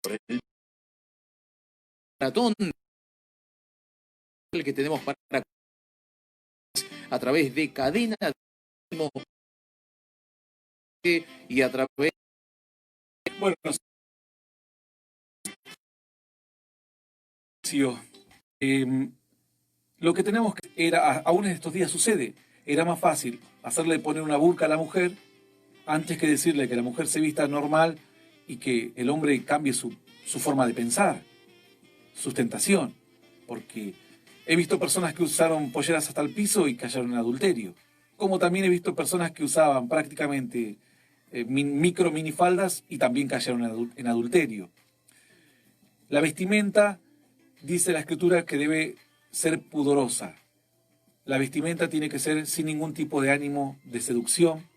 el maratón que tenemos para a través de cadena y a través bueno, lo que tenemos que era, aún en estos días sucede, era más fácil hacerle poner una burka a la mujer antes que decirle que la mujer se vista normal y que el hombre cambie su forma de pensar, sustentación, porque he visto personas que usaron polleras hasta el piso y cayeron en adulterio, como también he visto personas que usaban prácticamente micro minifaldas y también cayeron en adulterio. La vestimenta, dice la Escritura, que debe ser pudorosa. La vestimenta tiene que ser sin ningún tipo de ánimo de seducción,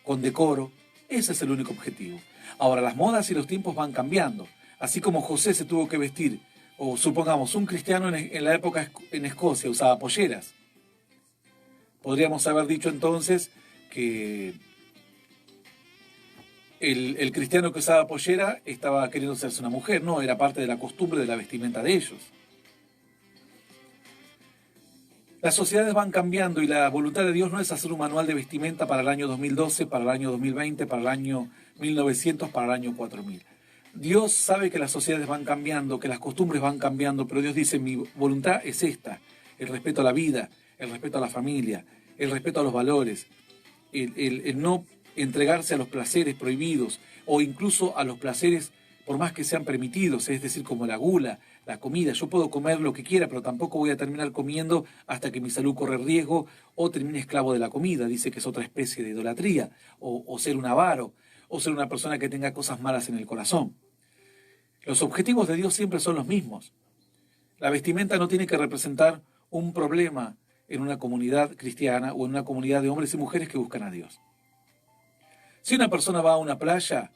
con decoro. Ese es el único objetivo. Ahora, las modas y los tiempos van cambiando. Así como José se tuvo que vestir, o supongamos, un cristiano en la época en Escocia usaba polleras. Podríamos haber dicho entonces que el cristiano que usaba pollera estaba queriendo hacerse una mujer. No, era parte de la costumbre de la vestimenta de ellos. Las sociedades van cambiando y la voluntad de Dios no es hacer un manual de vestimenta para el año 2012, para el año 2020, para el año 1900, para el año 4000. Dios sabe que las sociedades van cambiando, que las costumbres van cambiando, pero Dios dice, mi voluntad es esta: el respeto a la vida, el respeto a la familia, el respeto a los valores, el no entregarse a los placeres prohibidos o incluso a los placeres por más que sean permitidos, es decir, como la gula, la comida. Yo puedo comer lo que quiera, pero tampoco voy a terminar comiendo hasta que mi salud corre riesgo o termine esclavo de la comida. Dice que es otra especie de idolatría, o ser un avaro, o ser una persona que tenga cosas malas en el corazón. Los objetivos de Dios siempre son los mismos. La vestimenta no tiene que representar un problema en una comunidad cristiana o en una comunidad de hombres y mujeres que buscan a Dios. Si una persona va a una playa,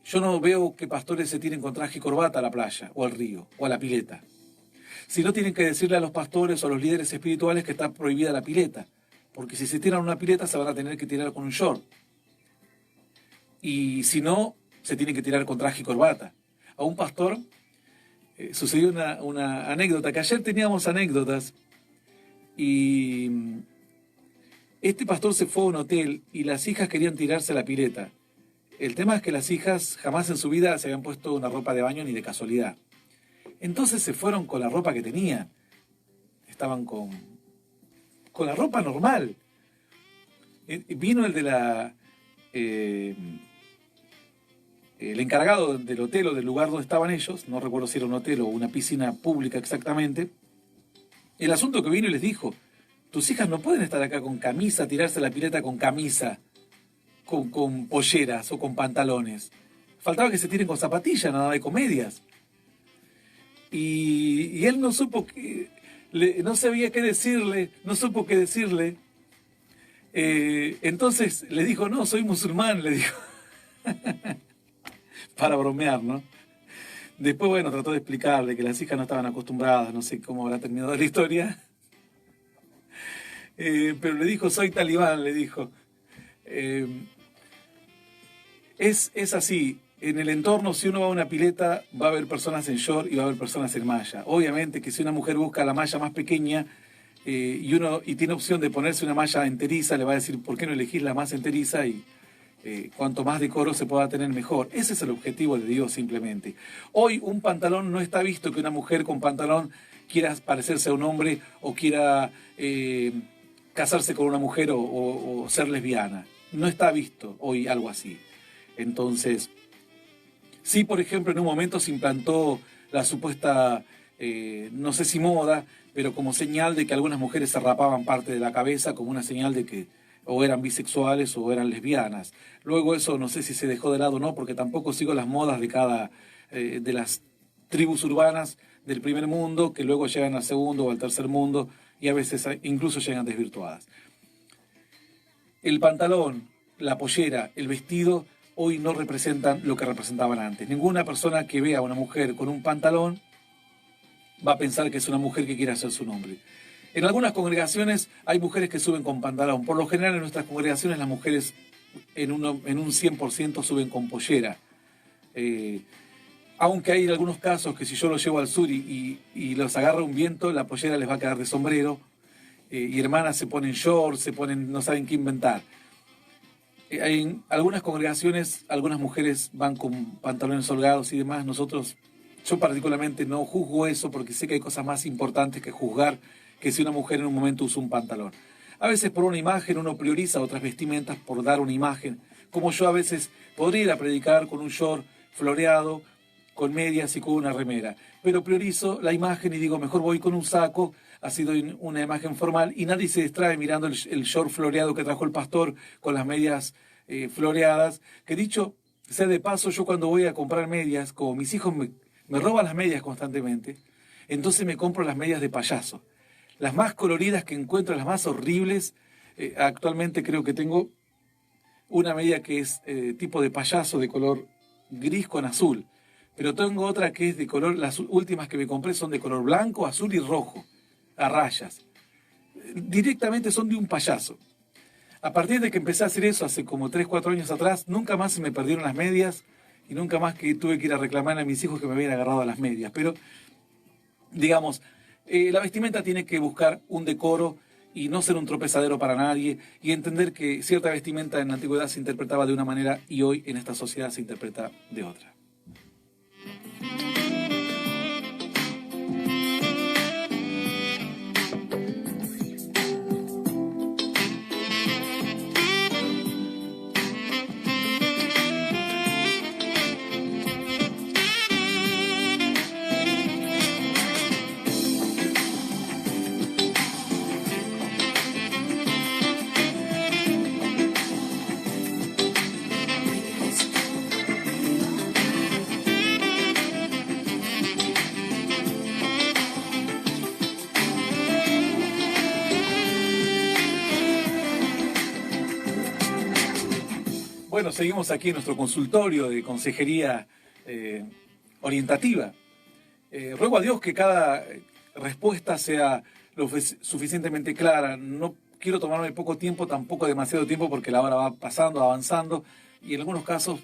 yo no veo que pastores se tiren con traje y corbata a la playa, o al río, o a la pileta. Si no, tienen que decirle a los pastores o a los líderes espirituales que está prohibida la pileta, porque si se tiran una pileta se van a tener que tirar con un short. Y si no, se tienen que tirar con traje y corbata. A un pastor sucedió una anécdota, que ayer teníamos anécdotas, y este pastor se fue a un hotel y las hijas querían tirarse a la pileta. El tema es que las hijas jamás en su vida se habían puesto una ropa de baño ni de casualidad. Entonces se fueron con la ropa que tenían. Estaban con la ropa normal. Vino el de el encargado del hotel o del lugar donde estaban ellos, no recuerdo si era un hotel o una piscina pública exactamente. El asunto que vino y les dijo, tus hijas no pueden estar acá con camisa, tirarse a la pileta con camisa, con polleras o con pantalones. Faltaba que se tiren con zapatillas, nada de comedias. Y él no supo no sabía qué decirle, no supo qué decirle. Entonces le dijo, no, soy musulmán, le dijo. Para bromear, ¿no? Después, bueno, trató de explicarle que las hijas no estaban acostumbradas, no sé cómo habrá terminado la historia. Pero le dijo, soy talibán, le dijo. Es así. En el entorno, si uno va a una pileta, va a haber personas en short y va a haber personas en malla. Obviamente que si una mujer busca la malla más pequeña y tiene opción de ponerse una malla enteriza, le va a decir, ¿por qué no elegís la más enteriza? Y cuanto más decoro se pueda tener, mejor. Ese es el objetivo de Dios, simplemente. Hoy un pantalón no está visto que una mujer con pantalón quiera parecerse a un hombre o quiera casarse con una mujer o ser lesbiana. No está visto hoy algo así. Entonces, sí, por ejemplo, en un momento se implantó la supuesta, no sé si moda, pero como señal de que algunas mujeres se rapaban parte de la cabeza, como una señal de que o eran bisexuales o eran lesbianas. Luego eso no sé si se dejó de lado o no, porque tampoco sigo las modas de las tribus urbanas del primer mundo, que luego llegan al segundo o al tercer mundo y a veces incluso llegan desvirtuadas. El pantalón, la pollera, el vestido hoy no representan lo que representaban antes. Ninguna persona que vea a una mujer con un pantalón va a pensar que es una mujer que quiere hacer su nombre. En algunas congregaciones hay mujeres que suben con pantalón. Por lo general en nuestras congregaciones las mujeres en un 100% suben con pollera. aunque hay algunos casos que si yo los llevo al sur y los agarra un viento, la pollera les va a quedar de sombrero, y hermanas se ponen shorts, no saben qué inventar. En algunas congregaciones, algunas mujeres van con pantalones holgados y demás. Yo particularmente no juzgo eso porque sé que hay cosas más importantes que juzgar que si una mujer en un momento usa un pantalón. A veces por una imagen uno prioriza otras vestimentas por dar una imagen, como yo a veces podría ir a predicar con un short floreado, con medias y con una remera, pero priorizo la imagen y digo, mejor voy con un saco, ha sido una imagen formal y nadie se distrae mirando el short floreado que trajo el pastor con las medias floreadas, que dicho sea de paso, yo cuando voy a comprar medias, como mis hijos me roban las medias constantemente, entonces me compro las medias de payaso, las más coloridas que encuentro, las más horribles. Actualmente creo que tengo una media que es tipo de payaso, de color gris con azul, pero tengo otra que es de color, las últimas que me compré son de color blanco, azul y rojo, a rayas. Directamente son de un payaso. A partir de que empecé a hacer eso hace como 3, 4 años atrás, nunca más se me perdieron las medias y nunca más que tuve que ir a reclamar a mis hijos que me habían agarrado a las medias. Pero, digamos, la vestimenta tiene que buscar un decoro y no ser un tropezadero para nadie y entender que cierta vestimenta en la antigüedad se interpretaba de una manera y hoy en esta sociedad se interpreta de otra. Bueno, seguimos aquí en nuestro consultorio de consejería orientativa. Ruego a Dios que cada respuesta sea lo suficientemente clara. No quiero tomarme poco tiempo, tampoco demasiado tiempo, porque la hora va pasando, avanzando, y en algunos casos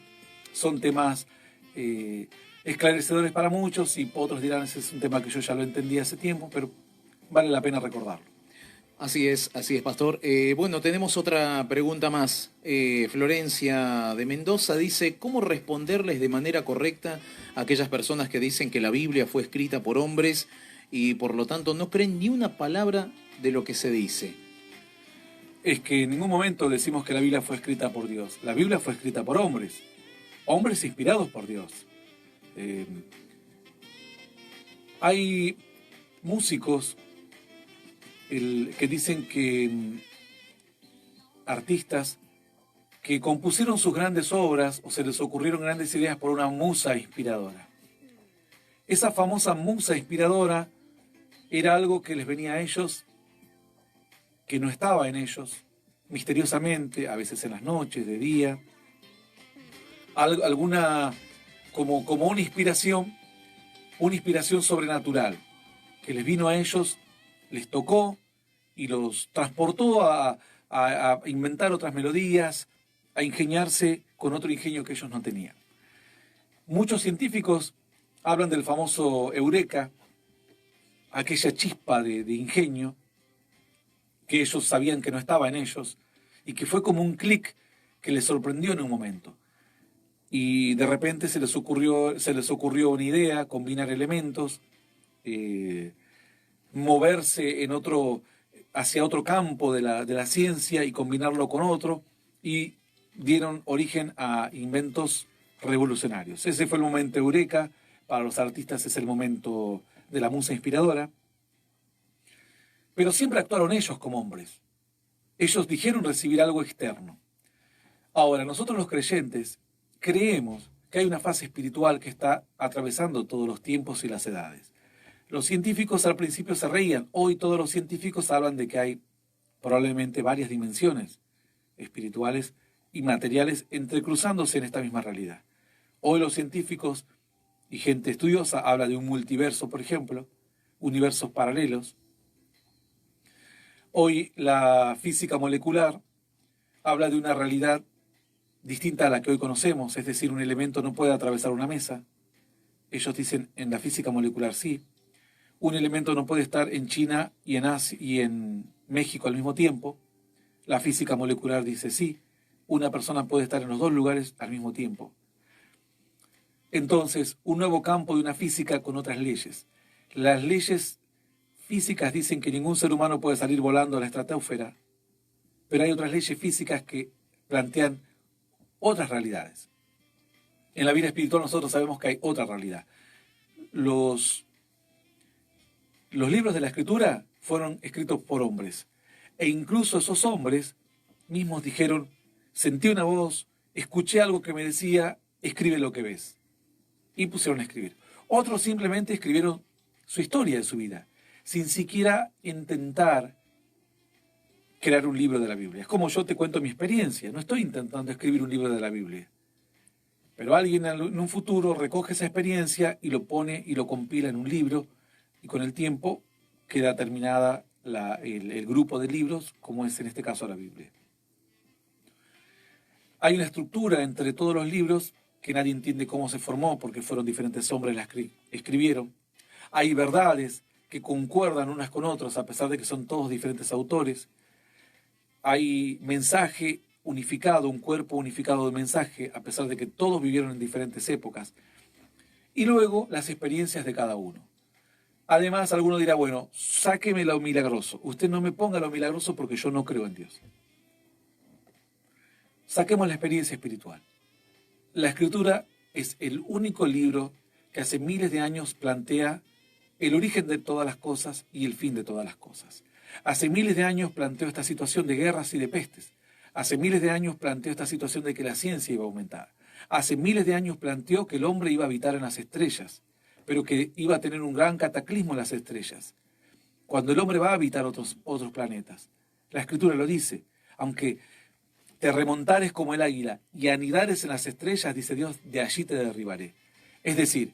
son temas esclarecedores para muchos, y otros dirán, ese es un tema que yo ya lo entendí hace tiempo, pero vale la pena recordarlo. Así es, Pastor. Bueno, tenemos otra pregunta más. Florencia de Mendoza dice, ¿cómo responderles de manera correcta a aquellas personas que dicen que la Biblia fue escrita por hombres y por lo tanto no creen ni una palabra de lo que se dice? Es que en ningún momento decimos que la Biblia fue escrita por Dios. La Biblia fue escrita por hombres, hombres inspirados por Dios. Hay músicos que dicen que artistas que compusieron sus grandes obras o se les ocurrieron grandes ideas por una musa inspiradora. Esa famosa musa inspiradora era algo que les venía a ellos, que no estaba en ellos, misteriosamente, a veces en las noches, de día, alguna como una inspiración sobrenatural que les vino a ellos, les tocó y los transportó a inventar otras melodías, a ingeniarse con otro ingenio que ellos no tenían. Muchos científicos hablan del famoso eureka, aquella chispa de ingenio que ellos sabían que no estaba en ellos y que fue como un clic que les sorprendió en un momento. Y de repente se les ocurrió una idea, combinar elementos, moverse hacia otro campo de la ciencia y combinarlo con otro, y dieron origen a inventos revolucionarios. Ese fue el momento eureka. Para los artistas es el momento de la musa inspiradora. Pero siempre actuaron ellos como hombres. Ellos dijeron recibir algo externo. Ahora, nosotros los creyentes creemos que hay una fase espiritual que está atravesando todos los tiempos y las edades. Los científicos al principio se reían. Hoy todos los científicos hablan de que hay probablemente varias dimensiones espirituales y materiales entrecruzándose en esta misma realidad. Hoy los científicos y gente estudiosa habla de un multiverso, por ejemplo, universos paralelos. Hoy la física molecular habla de una realidad distinta a la que hoy conocemos, es decir, un elemento no puede atravesar una mesa, ellos dicen en la física molecular sí. Un elemento no puede estar en China y en Asia y en México al mismo tiempo. La física molecular dice sí. Una persona puede estar en los dos lugares al mismo tiempo. Entonces, un nuevo campo de una física con otras leyes. Las leyes físicas dicen que ningún ser humano puede salir volando a la estratosfera, pero hay otras leyes físicas que plantean otras realidades. En la vida espiritual nosotros sabemos que hay otra realidad. Los libros de la Escritura fueron escritos por hombres, e incluso esos hombres mismos dijeron, sentí una voz, escuché algo que me decía, escribe lo que ves. Y pusieron a escribir. Otros simplemente escribieron su historia de su vida, sin siquiera intentar crear un libro de la Biblia. Es como yo te cuento mi experiencia, no estoy intentando escribir un libro de la Biblia. Pero alguien en un futuro recoge esa experiencia y lo pone y lo compila en un libro, y con el tiempo queda terminada el grupo de libros, como es en este caso la Biblia. Hay una estructura entre todos los libros que nadie entiende cómo se formó, porque fueron diferentes hombres las que escribieron. Hay verdades que concuerdan unas con otras, a pesar de que son todos diferentes autores. Hay mensaje unificado, un cuerpo unificado de mensaje, a pesar de que todos vivieron en diferentes épocas. Y luego las experiencias de cada uno. Además, alguno dirá, bueno, sáqueme lo milagroso. Usted no me ponga lo milagroso porque yo no creo en Dios. Saquemos la experiencia espiritual. La Escritura es el único libro que hace miles de años plantea el origen de todas las cosas y el fin de todas las cosas. Hace miles de años planteó esta situación de guerras y de pestes. Hace miles de años planteó esta situación de que la ciencia iba a aumentar. Hace miles de años planteó que el hombre iba a habitar en las estrellas, pero que iba a tener un gran cataclismo en las estrellas, cuando el hombre va a habitar otros planetas. La Escritura lo dice, aunque te remontares como el águila y anidares en las estrellas, dice Dios, de allí te derribaré. Es decir,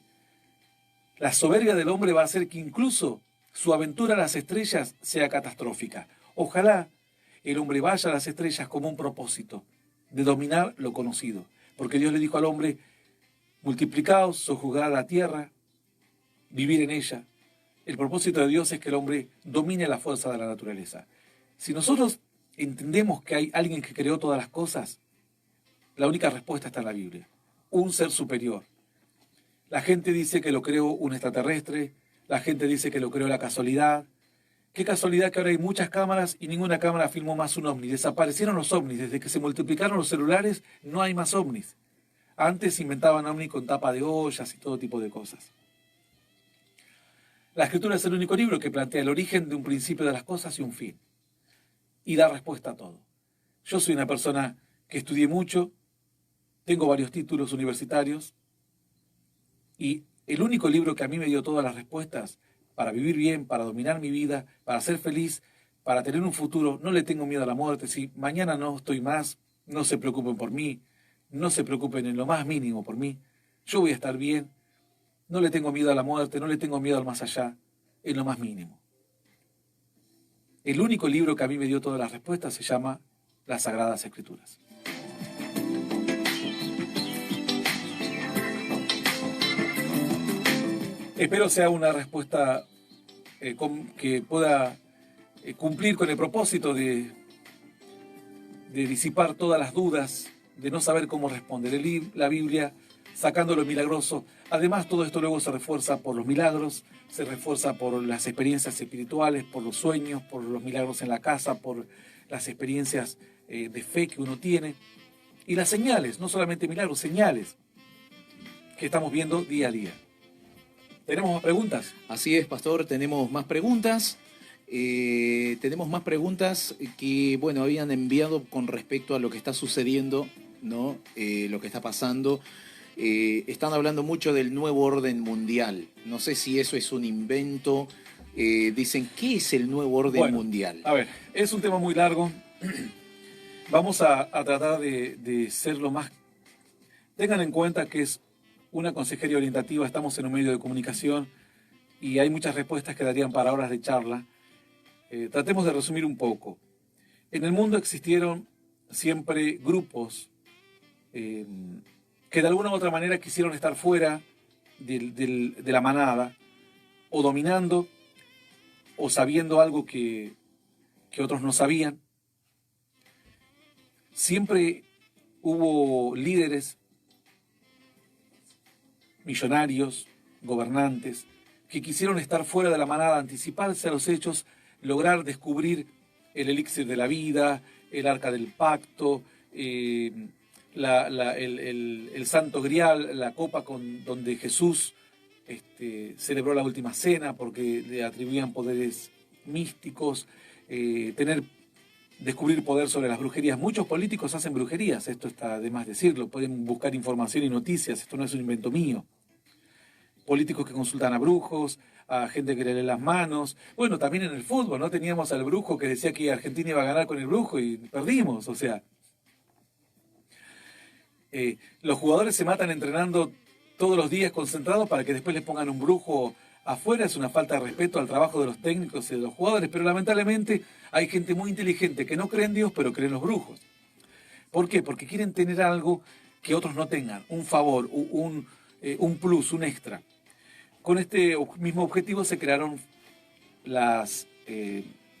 la soberbia del hombre va a hacer que incluso su aventura a las estrellas sea catastrófica. Ojalá el hombre vaya a las estrellas como un propósito de dominar lo conocido. Porque Dios le dijo al hombre, multiplicaos, sojuzgad la tierra, vivir en ella. El propósito de Dios es que el hombre domine la fuerza de la naturaleza. Si nosotros entendemos que hay alguien que creó todas las cosas, la única respuesta está en la Biblia. Un ser superior. La gente dice que lo creó un extraterrestre, la gente dice que lo creó la casualidad. Qué casualidad que ahora hay muchas cámaras y ninguna cámara filmó más un ovni. Desaparecieron los ovnis. Desde que se multiplicaron los celulares no hay más ovnis. Antes inventaban ovnis con tapa de ollas y todo tipo de cosas. La Escritura es el único libro que plantea el origen de un principio de las cosas y un fin. Y da respuesta a todo. Yo soy una persona que estudié mucho, tengo varios títulos universitarios, y el único libro que a mí me dio todas las respuestas para vivir bien, para dominar mi vida, para ser feliz, para tener un futuro, no le tengo miedo a la muerte. Si mañana no estoy más, no se preocupen por mí, no se preocupen en lo más mínimo por mí. Yo voy a estar bien, no le tengo miedo a la muerte, no le tengo miedo al más allá, en lo más mínimo. El único libro que a mí me dio todas las respuestas se llama Las Sagradas Escrituras. Espero sea una respuesta que pueda cumplir con el propósito de disipar todas las dudas, de no saber cómo responder la Biblia, sacando lo milagroso. Además, todo esto luego se refuerza por los milagros, se refuerza por las experiencias espirituales, por los sueños, por los milagros en la casa, por las experiencias de fe que uno tiene. Y las señales, no solamente milagros, señales que estamos viendo día a día. ¿Tenemos más preguntas? Así es, pastor, tenemos más preguntas. Tenemos más preguntas que, bueno, habían enviado con respecto a lo que está sucediendo, ¿no? Lo que está pasando. Están hablando mucho del nuevo orden mundial. No sé si eso es un invento. Dicen, ¿qué es el nuevo orden mundial? A ver, es un tema muy largo. Vamos a tratar de ser lo más... Tengan en cuenta que es una consejería orientativa, estamos en un medio de comunicación y hay muchas respuestas que darían para horas de charla. Tratemos de resumir un poco. En el mundo existieron siempre grupos que de alguna u otra manera quisieron estar fuera de la manada, o dominando, o sabiendo algo que otros no sabían. Siempre hubo líderes, millonarios, gobernantes, que quisieron estar fuera de la manada, anticiparse a los hechos, lograr descubrir el elixir de la vida, el arca del pacto, el santo grial, la copa donde Jesús celebró la última cena porque le atribuían poderes místicos, descubrir poder sobre las brujerías. Muchos políticos hacen brujerías, esto está de más decirlo, pueden buscar información y noticias, esto no es un invento mío. Políticos que consultan a brujos, a gente que le lee las manos. Bueno, también en el fútbol, ¿no? Teníamos al brujo que decía que Argentina iba a ganar con el brujo y perdimos, o sea. Los jugadores se matan entrenando todos los días concentrados para que después les pongan un brujo afuera. Es una falta de respeto al trabajo de los técnicos y de los jugadores, pero lamentablemente hay gente muy inteligente que no cree en Dios, pero cree en los brujos. ¿Por qué? Porque quieren tener algo que otros no tengan, un favor, un plus, un extra. Con este mismo objetivo se crearon las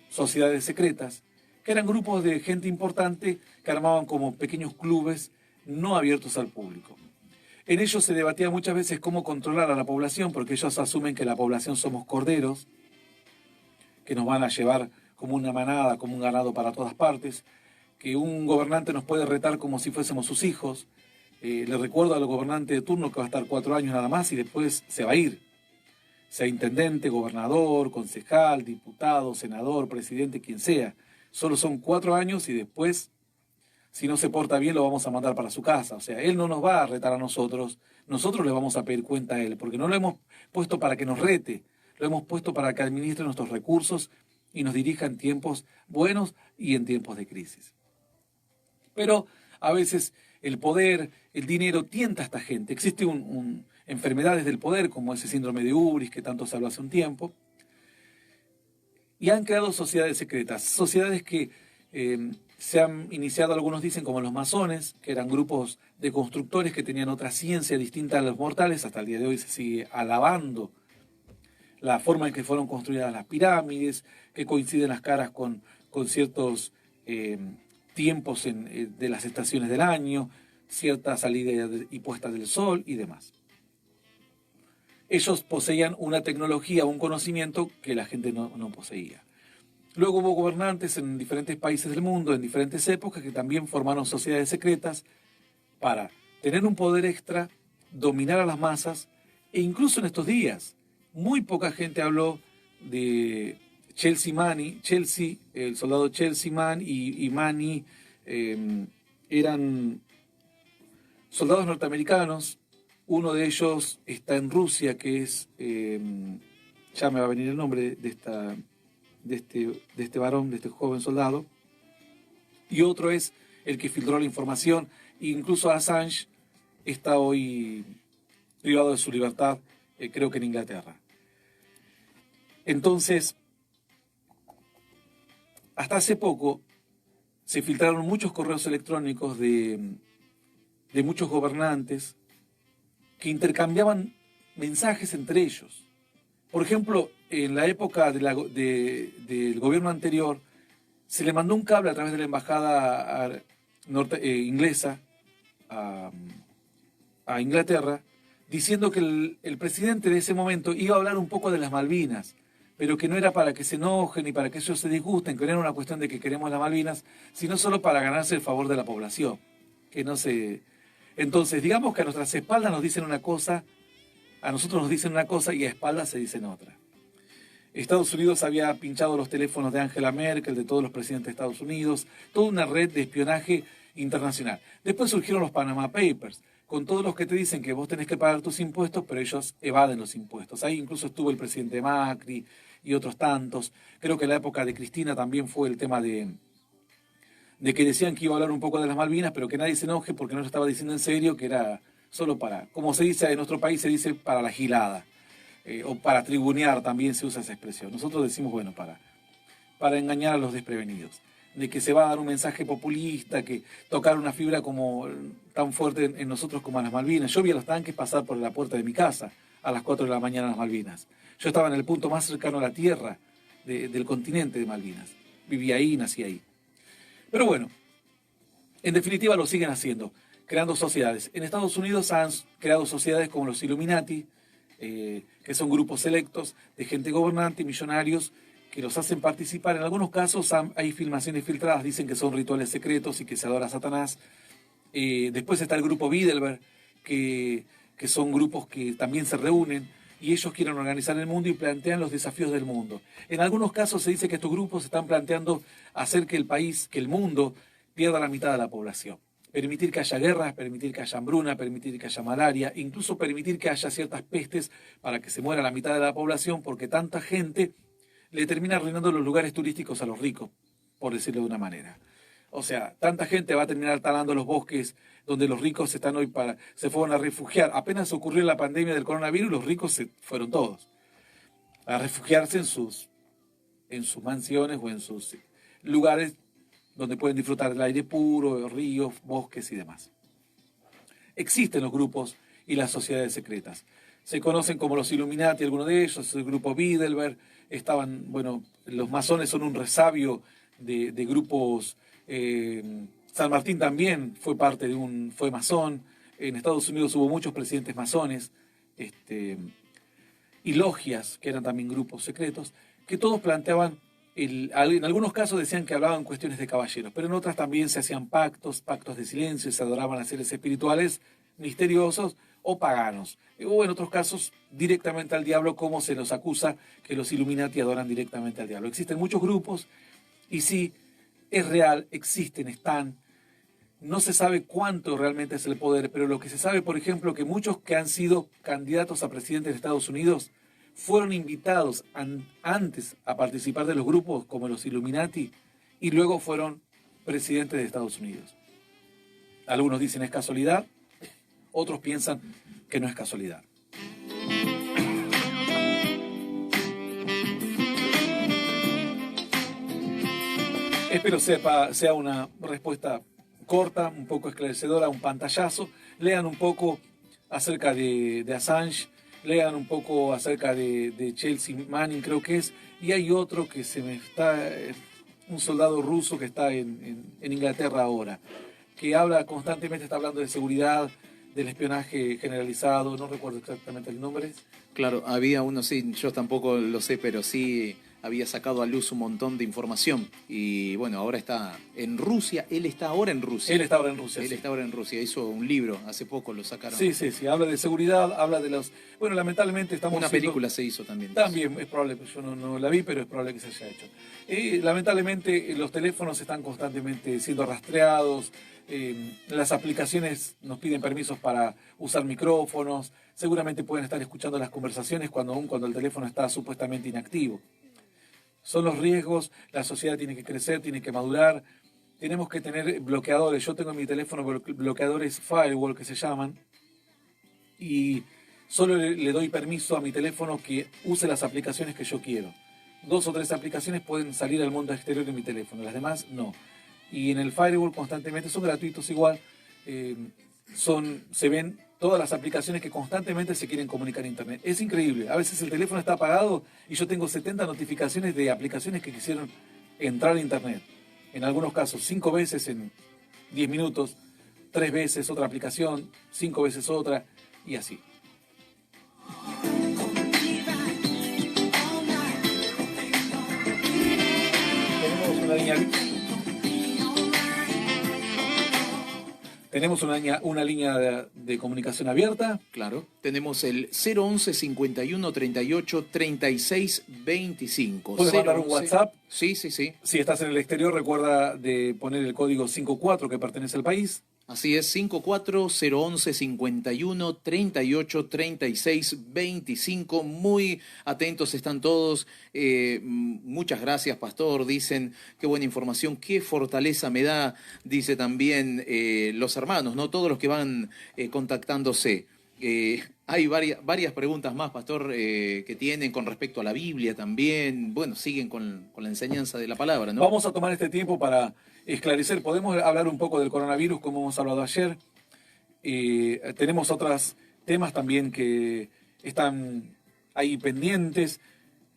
sociedades secretas, que eran grupos de gente importante que armaban como pequeños clubes no abiertos al público. En ellos se debatía muchas veces cómo controlar a la población, porque ellos asumen que la población somos corderos, que nos van a llevar como una manada, como un ganado para todas partes, que un gobernante nos puede retar como si fuésemos sus hijos. Le recuerdo al gobernante de turno que va a estar 4 años nada más y después se va a ir. Sea intendente, gobernador, concejal, diputado, senador, presidente, quien sea. Solo son 4 años y después, si no se porta bien, lo vamos a mandar para su casa. O sea, él no nos va a retar a nosotros le vamos a pedir cuenta a él, porque no lo hemos puesto para que nos rete, lo hemos puesto para que administre nuestros recursos y nos dirija en tiempos buenos y en tiempos de crisis. Pero a veces el poder, el dinero tienta a esta gente. Existen enfermedades del poder, como ese síndrome de Ubris que tanto se habló hace un tiempo, y han creado sociedades secretas, sociedades que se han iniciado, algunos dicen, como los masones, que eran grupos de constructores que tenían otra ciencia distinta a los mortales. Hasta el día de hoy se sigue alabando la forma en que fueron construidas las pirámides, que coinciden las caras con ciertos tiempos de las estaciones del año, cierta salida y puesta del sol y demás. Ellos poseían una tecnología, un conocimiento que la gente no poseía. Luego hubo gobernantes en diferentes países del mundo, en diferentes épocas, que también formaron sociedades secretas para tener un poder extra, dominar a las masas, e incluso en estos días, muy poca gente habló de Chelsea Manning, el soldado Chelsea Mann y Manny, eran soldados norteamericanos. Uno de ellos está en Rusia, que es, ya me va a venir el nombre de este varón, de este joven soldado, y otro es el que filtró la información. Incluso Assange está hoy privado de su libertad, creo que en Inglaterra. Entonces, hasta hace poco se filtraron muchos correos electrónicos de muchos gobernantes que intercambiaban mensajes entre ellos. Por ejemplo, en la época del gobierno anterior, se le mandó un cable a través de la embajada inglesa a Inglaterra, diciendo que el presidente de ese momento iba a hablar un poco de las Malvinas, pero que no era para que se enojen y para que ellos se disgusten, que no era una cuestión de que queremos las Malvinas, sino solo para ganarse el favor de la población. Entonces, digamos que a nuestras espaldas nos dicen una cosa, a nosotros nos dicen una cosa y a espaldas se dicen otra. Estados Unidos había pinchado los teléfonos de Angela Merkel, de todos los presidentes de Estados Unidos, toda una red de espionaje internacional. Después surgieron los Panama Papers, con todos los que te dicen que vos tenés que pagar tus impuestos, pero ellos evaden los impuestos. Ahí incluso estuvo el presidente Macri y otros tantos. Creo que en la época de Cristina también fue el tema de que decían que iba a hablar un poco de las Malvinas, pero que nadie se enoje porque no lo estaba diciendo en serio, que era solo para, como se dice en nuestro país, se dice para la gilada. O para tribunear también se usa esa expresión. Nosotros decimos, bueno, para engañar a los desprevenidos. De que se va a dar un mensaje populista, que tocar una fibra como tan fuerte en nosotros como a las Malvinas. Yo vi a los tanques pasar por la puerta de mi casa. a las 4 de la mañana en las Malvinas. Yo estaba en el punto más cercano a la tierra del continente de Malvinas. Viví ahí, nací ahí. Pero bueno, en definitiva lo siguen haciendo, creando sociedades. En Estados Unidos han creado sociedades como los Illuminati, que son grupos selectos de gente gobernante y millonarios que los hacen participar. En algunos casos hay filmaciones filtradas, dicen que son rituales secretos y que se adora a Satanás. Después está el grupo Bilderberg, que son grupos que también se reúnen y ellos quieren organizar el mundo y plantean los desafíos del mundo. En algunos casos se dice que estos grupos están planteando hacer que el país, que el mundo, pierda la mitad de la población. Permitir que haya guerras, permitir que haya hambruna, permitir que haya malaria, incluso permitir que haya ciertas pestes para que se muera la mitad de la población, porque tanta gente le termina arruinando los lugares turísticos a los ricos, por decirlo de una manera. O sea, tanta gente va a terminar talando los bosques donde los ricos están hoy se fueron a refugiar. Apenas ocurrió la pandemia del coronavirus, los ricos se fueron todos a refugiarse en sus mansiones o en sus lugares donde pueden disfrutar del aire puro, ríos, bosques y demás. Existen los grupos y las sociedades secretas. Se conocen como los Illuminati, algunos de ellos, el grupo Bilderberg. Los masones son un resabio de grupos. San Martín también fue fue masón. En Estados Unidos hubo muchos presidentes masones, y logias, que eran también grupos secretos, que todos planteaban, en algunos casos decían que hablaban cuestiones de caballeros, pero en otras también se hacían pactos de silencio, y se adoraban a seres espirituales misteriosos o paganos. O en otros casos directamente al diablo, como se los acusa que los Illuminati adoran directamente al diablo. Existen muchos grupos y sí, es real, existen, están. No se sabe cuánto realmente es el poder, pero lo que se sabe, por ejemplo, que muchos que han sido candidatos a presidente de Estados Unidos fueron invitados antes a participar de los grupos como los Illuminati y luego fueron presidentes de Estados Unidos. Algunos dicen es casualidad, otros piensan que no es casualidad. Espero sea una respuesta corta, un poco esclarecedora, un pantallazo. Lean un poco acerca de Assange, lean un poco acerca de Chelsea Manning, creo que es, y hay otro que un soldado ruso que está en Inglaterra ahora, que constantemente está hablando de seguridad, del espionaje generalizado, no recuerdo exactamente el nombre. Claro, había uno, sí, yo tampoco lo sé, pero sí había sacado a luz un montón de información. Y bueno, ahora está en Rusia. Él está ahora en Rusia. Él está ahora en Rusia. Él está ahora en Rusia. Hizo un libro, hace poco lo sacaron. Sí. Habla de seguridad, habla de los... Bueno, lamentablemente estamos... Una película se hizo también. También, es probable, yo no la vi, pero es probable que se haya hecho. Lamentablemente los teléfonos están constantemente siendo rastreados. Las aplicaciones nos piden permisos para usar micrófonos. Seguramente pueden estar escuchando las conversaciones cuando el teléfono está supuestamente inactivo. Son los riesgos, la sociedad tiene que crecer, tiene que madurar, tenemos que tener bloqueadores. Yo tengo en mi teléfono bloqueadores firewall que se llaman, y solo le doy permiso a mi teléfono que use las aplicaciones que yo quiero. 2 o 3 aplicaciones pueden salir al mundo exterior de mi teléfono, las demás no. Y en el firewall constantemente, son gratuitos igual, se ven todas las aplicaciones que constantemente se quieren comunicar a Internet. Es increíble. A veces el teléfono está apagado y yo tengo 70 notificaciones de aplicaciones que quisieron entrar a Internet. En algunos casos 5 veces en 10 minutos, 3 veces otra aplicación, 5 veces otra, y así. Tenemos una línea de comunicación abierta. Claro. Tenemos el 011 51 38 36 25. ¿Puedes mandar un WhatsApp? Sí. Si estás en el exterior, recuerda de poner el código 54 que pertenece al país. Así es, 54 011 51 38 36 25. Muy atentos están todos. Muchas gracias, pastor. Dicen, qué buena información, qué fortaleza me da. Dice también los hermanos, ¿no? Todos los que van contactándose. Hay varias preguntas más, pastor, que tienen con respecto a la Biblia también. Bueno, siguen con la enseñanza de la palabra, ¿no? Vamos a tomar este tiempo para esclarecer. Podemos hablar un poco del coronavirus, como hemos hablado ayer. Tenemos otros temas también que están ahí pendientes.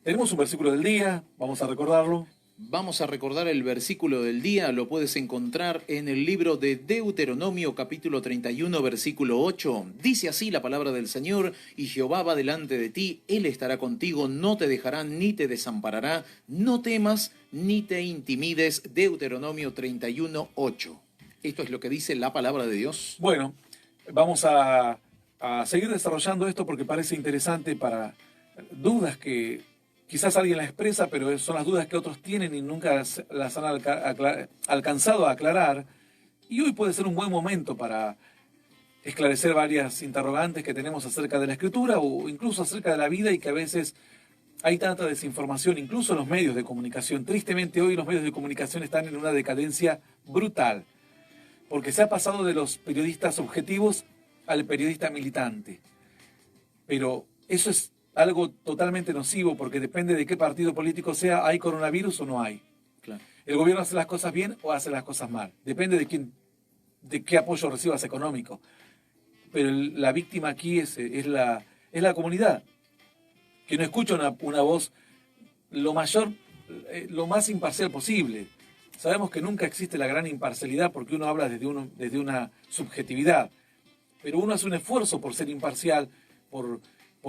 Tenemos un versículo del día, vamos a recordarlo. Vamos a recordar el versículo del día, lo puedes encontrar en el libro de Deuteronomio capítulo 31 versículo 8. Dice así la palabra del Señor: y Jehová va delante de ti, Él estará contigo, no te dejará ni te desamparará, no temas ni te intimides. Deuteronomio 31, 8. Esto es lo que dice la palabra de Dios. Bueno, vamos a seguir desarrollando esto porque parece interesante para dudas que quizás alguien las expresa, pero son las dudas que otros tienen y nunca las han alcanzado a aclarar. Y hoy puede ser un buen momento para esclarecer varias interrogantes que tenemos acerca de la Escritura o incluso acerca de la vida, y que a veces hay tanta desinformación, incluso en los medios de comunicación. Tristemente hoy los medios de comunicación están en una decadencia brutal, porque se ha pasado de los periodistas objetivos al periodista militante. Pero eso es algo totalmente nocivo, porque depende de qué partido político sea, ¿hay coronavirus o no hay? Claro. El gobierno hace las cosas bien o hace las cosas mal. Depende de qué apoyo recibas económico. Pero la víctima aquí es la comunidad, que no escucha una voz lo más imparcial posible. Sabemos que nunca existe la gran imparcialidad porque uno habla desde una subjetividad. Pero uno hace un esfuerzo por ser imparcial, por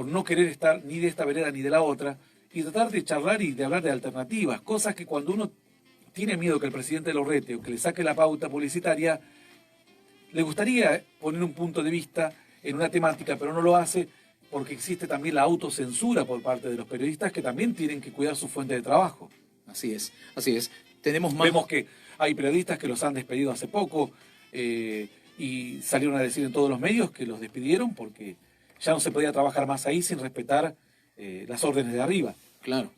no querer estar ni de esta vereda ni de la otra, y tratar de charlar y de hablar de alternativas, cosas que cuando uno tiene miedo que el presidente lo rete o que le saque la pauta publicitaria, le gustaría poner un punto de vista en una temática, pero no lo hace porque existe también la autocensura por parte de los periodistas, que también tienen que cuidar su fuente de trabajo. Así es, así es. Vemos que hay periodistas que los han despedido hace poco y salieron a decir en todos los medios que los despidieron porque ya no se podía trabajar más ahí sin respetar las órdenes de arriba. Claro,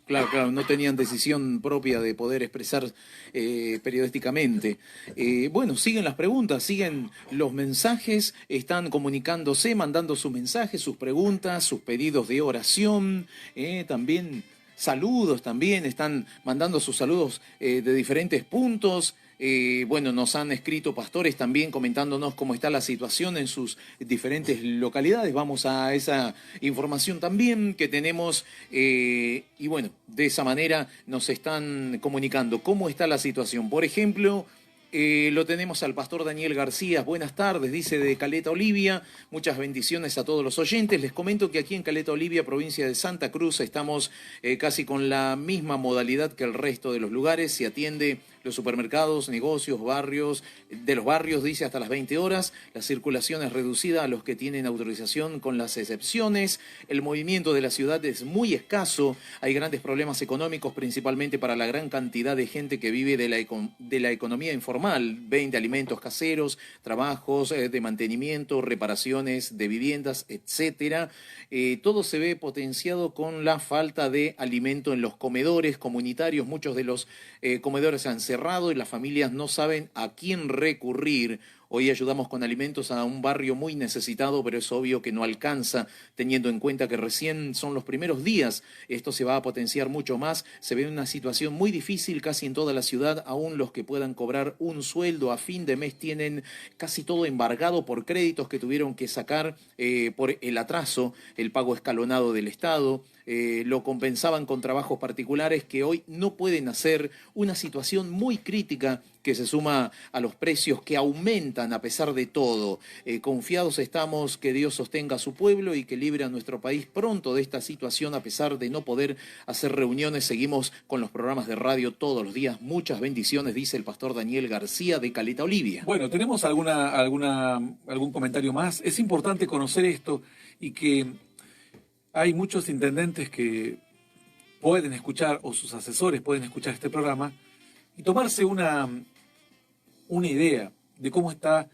no tenían decisión propia de poder expresar periodísticamente. Bueno, siguen las preguntas, siguen los mensajes, están comunicándose, mandando sus mensajes, sus preguntas, sus pedidos de oración, también saludos, también están mandando sus saludos de diferentes puntos. Bueno, nos han escrito pastores también comentándonos cómo está la situación en sus diferentes localidades. Vamos a esa información también que tenemos y bueno, de esa manera nos están comunicando cómo está la situación. Por ejemplo, lo tenemos al pastor Daniel García. Buenas tardes, dice de Caleta Olivia. Muchas bendiciones a todos los oyentes. Les comento que aquí en Caleta Olivia, provincia de Santa Cruz, estamos casi con la misma modalidad que el resto de los lugares. Se atiende los supermercados, negocios, barrios, de los barrios, dice, hasta las 20 horas. La circulación es reducida a los que tienen autorización, con las excepciones. El movimiento de la ciudad es muy escaso. Hay grandes problemas económicos, principalmente para la gran cantidad de gente que vive de la economía informal. Vende alimentos caseros, trabajos de mantenimiento, reparaciones de viviendas, etcétera. Todo se ve potenciado con la falta de alimento en los comedores comunitarios. Muchos de los comedores han cerrado y las familias no saben a quién recurrir. Hoy ayudamos con alimentos a un barrio muy necesitado, pero es obvio que no alcanza, teniendo en cuenta que recién son los primeros días. Esto se va a potenciar mucho más. Se ve una situación muy difícil casi en toda la ciudad. Aún los que puedan cobrar un sueldo a fin de mes tienen casi todo embargado por créditos que tuvieron que sacar por el atraso, el pago escalonado del Estado. Lo compensaban con trabajos particulares que hoy no pueden hacer. Una situación muy crítica que se suma a los precios que aumentan a pesar de todo. Confiados estamos que Dios sostenga a su pueblo y que libre a nuestro país pronto de esta situación. A pesar de no poder hacer reuniones, seguimos con los programas de radio todos los días. Muchas bendiciones, dice el pastor Daniel García de Caleta Olivia. Bueno, ¿tenemos algún comentario más? Es importante conocer esto y que hay muchos intendentes que pueden escuchar, o sus asesores pueden escuchar este programa y tomarse una idea de cómo está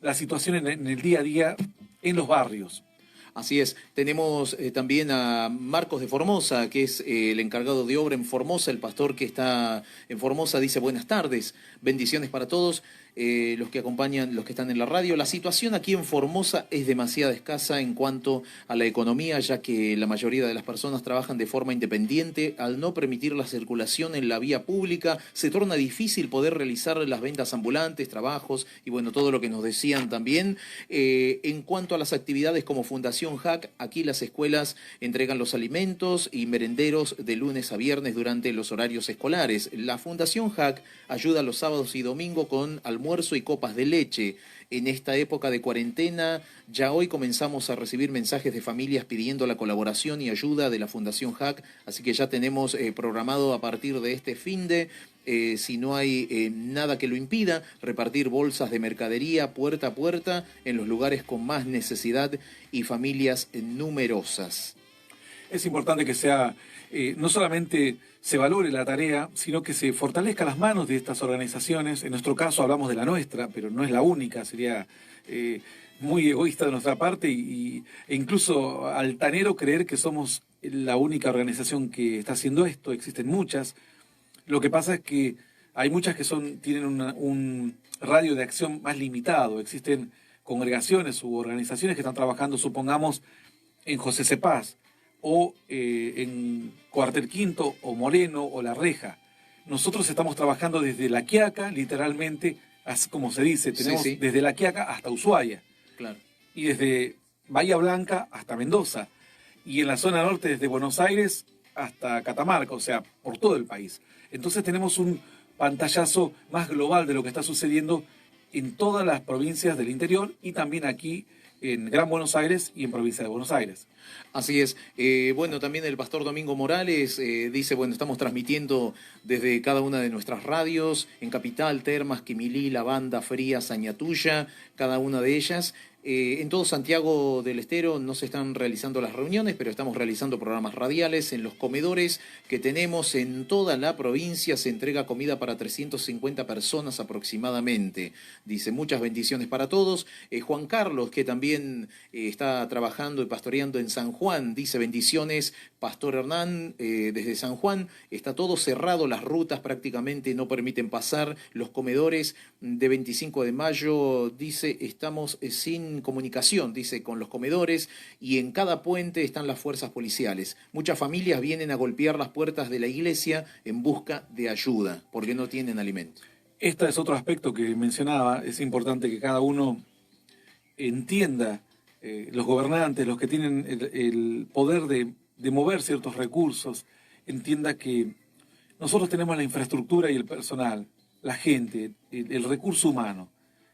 la situación en el día a día en los barrios. Así es, tenemos también a Marcos de Formosa, que es el encargado de obra en Formosa, el pastor que está en Formosa dice buenas tardes, bendiciones para todos. los que acompañan, los que están en la radio. La situación aquí en Formosa es demasiado escasa en cuanto a la economía, ya que la mayoría de las personas trabajan de forma independiente. Al no permitir la circulación en la vía pública, se torna difícil poder realizar las ventas ambulantes, trabajos y bueno, todo lo que nos decían también. En cuanto a las actividades como Fundación Hack, aquí las escuelas entregan los alimentos y merenderos de lunes a viernes durante los horarios escolares. La Fundación Hack ayuda los sábados y domingos con almuerzo y copas de leche. En esta época de cuarentena, ya hoy comenzamos a recibir mensajes de familias pidiendo la colaboración y ayuda de la Fundación Hack, así que ya tenemos programado a partir de este finde, si no hay nada que lo impida, repartir bolsas de mercadería puerta a puerta en los lugares con más necesidad y familias numerosas. Es importante que sea, no solamente se valore la tarea, sino que se fortalezca las manos de estas organizaciones. En nuestro caso hablamos de la nuestra, pero no es la única, sería muy egoísta de nuestra parte e incluso altanero creer que somos la única organización que está haciendo esto. Existen muchas. Lo que pasa es que hay muchas que tienen un radio de acción más limitado. Existen congregaciones u organizaciones que están trabajando, supongamos, en José Cepaz, o en Cuartel Quinto, o Moreno, o La Reja. Nosotros estamos trabajando desde La Quiaca, literalmente, como se dice, tenemos Sí. desde La Quiaca hasta Ushuaia, Claro. y desde Bahía Blanca hasta Mendoza, y en la zona norte desde Buenos Aires hasta Catamarca, o sea, por todo el país. Entonces tenemos un pantallazo más global de lo que está sucediendo en todas las provincias del interior y también aquí en Gran Buenos Aires y en provincia de Buenos Aires. Así es. Bueno, también el pastor Domingo Morales dice, bueno, estamos transmitiendo desde cada una de nuestras radios, en Capital, Termas, Quimilí, La Banda, Frías, Añatuya, cada una de ellas. En todo Santiago del Estero no se están realizando las reuniones, pero estamos realizando programas radiales. En los comedores que tenemos en toda la provincia se entrega comida para 350 personas aproximadamente. Dice, muchas bendiciones para todos. Juan Carlos, que también está trabajando y pastoreando en San Juan, dice, bendiciones, Pastor Hernán, desde San Juan. Está todo cerrado, las rutas prácticamente no permiten pasar. Los comedores de 25 de mayo, dice, estamos sin comunicación, dice, con los comedores, y en cada puente están las fuerzas policiales. Muchas familias vienen a golpear las puertas de la iglesia en busca de ayuda, porque no tienen alimento. Este es otro aspecto que mencionaba. Es importante que cada uno entienda, los gobernantes, los que tienen el poder de mover ciertos recursos, entienda que nosotros tenemos la infraestructura y el personal, la gente, el recurso humano.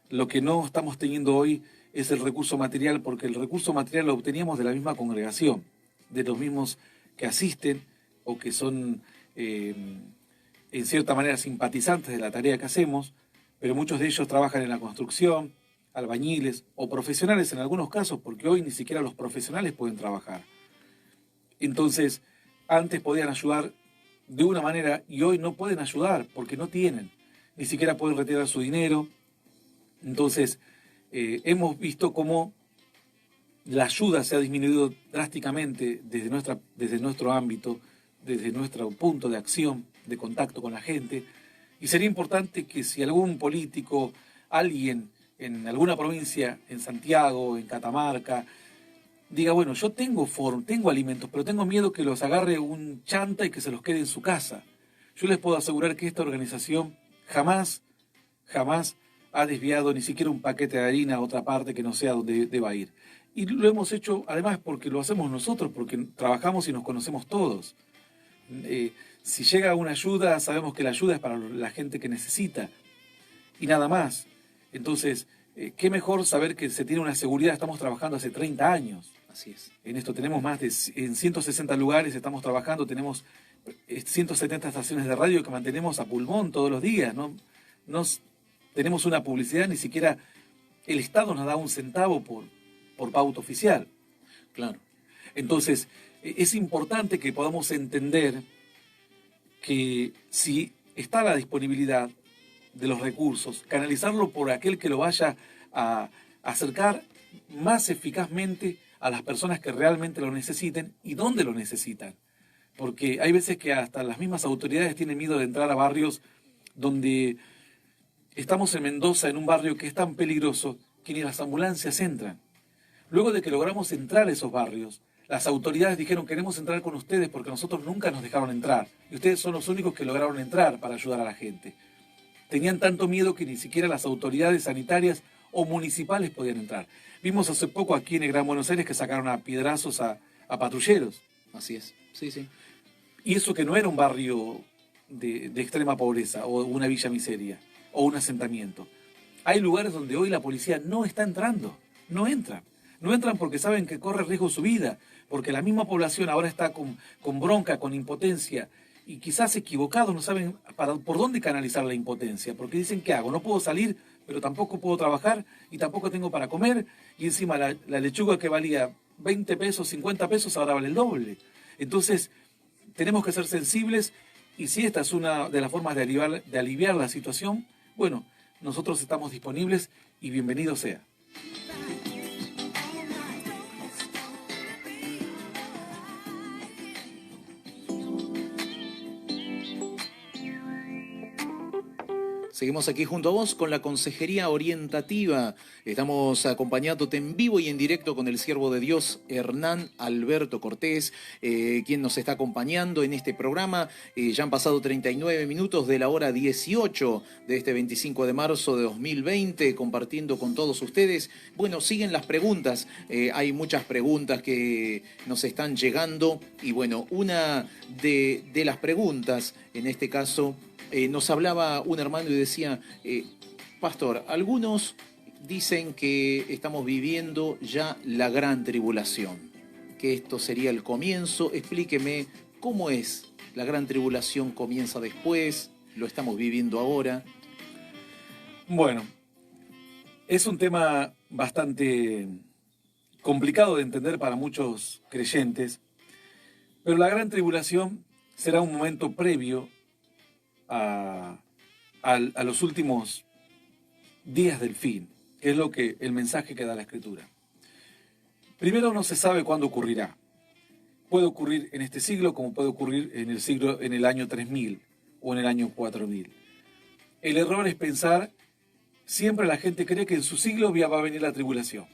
Lo que no estamos teniendo hoy es el recurso material, porque el recurso material lo obteníamos de la misma congregación, de los mismos que asisten o que son en cierta manera simpatizantes de la tarea que hacemos, pero muchos de ellos trabajan en la construcción, albañiles o profesionales en algunos casos, porque hoy ni siquiera los profesionales pueden trabajar. Entonces, antes podían ayudar de una manera y hoy no pueden ayudar porque no tienen, ni siquiera pueden retirar su dinero. Entonces, hemos visto cómo la ayuda se ha disminuido drásticamente desde nuestro ámbito, desde nuestro punto de acción, de contacto con la gente. Y sería importante que si algún político, alguien en alguna provincia, en Santiago, en Catamarca, diga, bueno, yo tengo alimentos, pero tengo miedo que los agarre un chanta y que se los quede en su casa. Yo les puedo asegurar que esta organización jamás ha desviado ni siquiera un paquete de harina a otra parte que no sea donde deba ir. Y lo hemos hecho además porque lo hacemos nosotros, porque trabajamos y nos conocemos todos. Si llega una ayuda, sabemos que la ayuda es para la gente que necesita y nada más. Entonces, qué mejor saber que se tiene una seguridad. Estamos trabajando hace 30 años. Así es. En esto tenemos en 160 lugares, estamos trabajando, tenemos 170 estaciones de radio que mantenemos a pulmón todos los días, ¿no? Tenemos una publicidad, ni siquiera el Estado nos da un centavo por pauta oficial. Claro. Entonces, es importante que podamos entender que si está la disponibilidad de los recursos, canalizarlo por aquel que lo vaya a acercar más eficazmente a las personas que realmente lo necesiten y dónde lo necesitan. Porque hay veces que hasta las mismas autoridades tienen miedo de entrar a barrios donde estamos en Mendoza, en un barrio que es tan peligroso que ni las ambulancias entran. Luego de que logramos entrar a esos barrios, las autoridades dijeron: queremos entrar con ustedes porque nosotros nunca nos dejaron entrar. Y ustedes son los únicos que lograron entrar para ayudar a la gente. Tenían tanto miedo que ni siquiera las autoridades sanitarias o municipales podían entrar. Vimos hace poco aquí en el Gran Buenos Aires que sacaron a piedrazos a patrulleros. Así es, sí, sí. Y eso que no era un barrio de extrema pobreza o una villa miseria o un asentamiento. Hay lugares donde hoy la policía no está entrando, no entran. No entran porque saben que corre riesgo su vida, porque la misma población ahora está con bronca, con impotencia, y quizás equivocados no saben por dónde canalizar la impotencia, porque dicen: ¿qué hago? No puedo salir, pero tampoco puedo trabajar y tampoco tengo para comer, y encima la lechuga que valía 20 pesos, 50 pesos, ahora vale el doble. Entonces, tenemos que ser sensibles, y si esta es una de las formas de aliviar la situación, bueno, nosotros estamos disponibles y bienvenido sea. Seguimos aquí junto a vos con la Consejería Orientativa. Estamos acompañándote en vivo y en directo con el siervo de Dios, Hernán Alberto Cortés, quien nos está acompañando en este programa. Ya han pasado 39 minutos de la hora 18 de este 25 de marzo de 2020, compartiendo con todos ustedes. Bueno, siguen las preguntas. Hay muchas preguntas que nos están llegando. Y bueno, una de las preguntas, en este caso, nos hablaba un hermano y decía: pastor, algunos dicen que estamos viviendo ya la gran tribulación, que esto sería el comienzo. Explíqueme cómo es. La gran tribulación comienza después, lo estamos viviendo ahora. Bueno, es un tema bastante complicado de entender para muchos creyentes, pero la gran tribulación será un momento previo a los últimos días del fin, que es lo que el mensaje que da la Escritura. Primero, no se sabe cuándo ocurrirá. Puede ocurrir en este siglo, como puede ocurrir en el año 3000 o en el año 4000. El error es pensar, siempre la gente cree que en su siglo va a venir la tribulación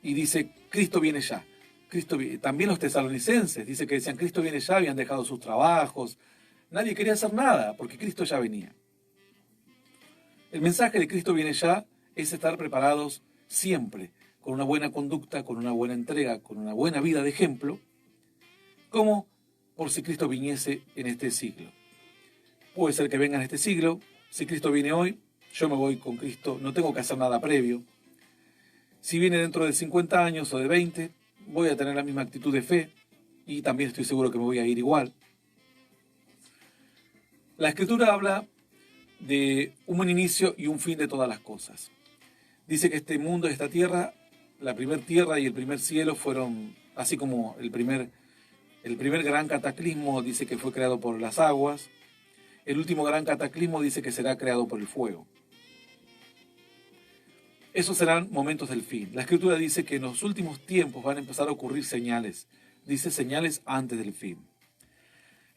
y dice: Cristo viene ya. También los tesalonicenses dice que decían: Cristo viene ya, habían dejado sus trabajos. Nadie quería hacer nada porque Cristo ya venía. El mensaje de Cristo viene ya es estar preparados siempre, con una buena conducta, con una buena entrega, con una buena vida de ejemplo, como por si Cristo viniese en este siglo. Puede ser que venga en este siglo. Si Cristo viene hoy, yo me voy con Cristo, no tengo que hacer nada previo. Si viene dentro de 50 años o de 20, voy a tener la misma actitud de fe y también estoy seguro que me voy a ir igual. La Escritura habla de un buen inicio y un fin de todas las cosas. Dice que este mundo, esta tierra, la primera tierra y el primer cielo fueron, así como el primer gran cataclismo dice que fue creado por las aguas, el último gran cataclismo dice que será creado por el fuego. Esos serán momentos del fin. La Escritura dice que en los últimos tiempos van a empezar a ocurrir señales. Dice señales antes del fin.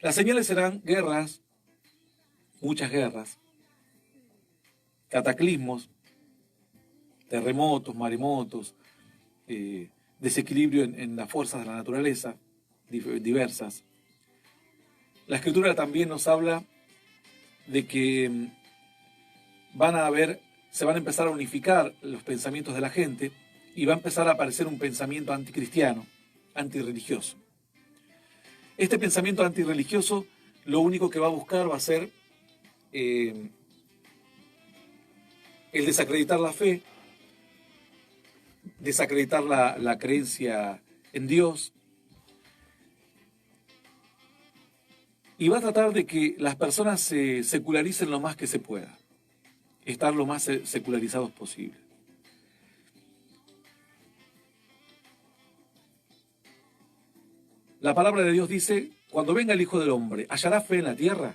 Las señales serán guerras, muchas guerras, cataclismos, terremotos, maremotos, desequilibrio en las fuerzas de la naturaleza diversas. La Escritura también nos habla de que se van a empezar a unificar los pensamientos de la gente y va a empezar a aparecer un pensamiento anticristiano, antirreligioso. Este pensamiento antirreligioso lo único que va a buscar va a ser el desacreditar la fe, desacreditar la creencia en Dios, y va a tratar de que las personas se secularicen lo más que se pueda, estar lo más secularizados posible. La palabra de Dios dice: cuando venga el Hijo del Hombre, ¿hallará fe en la tierra?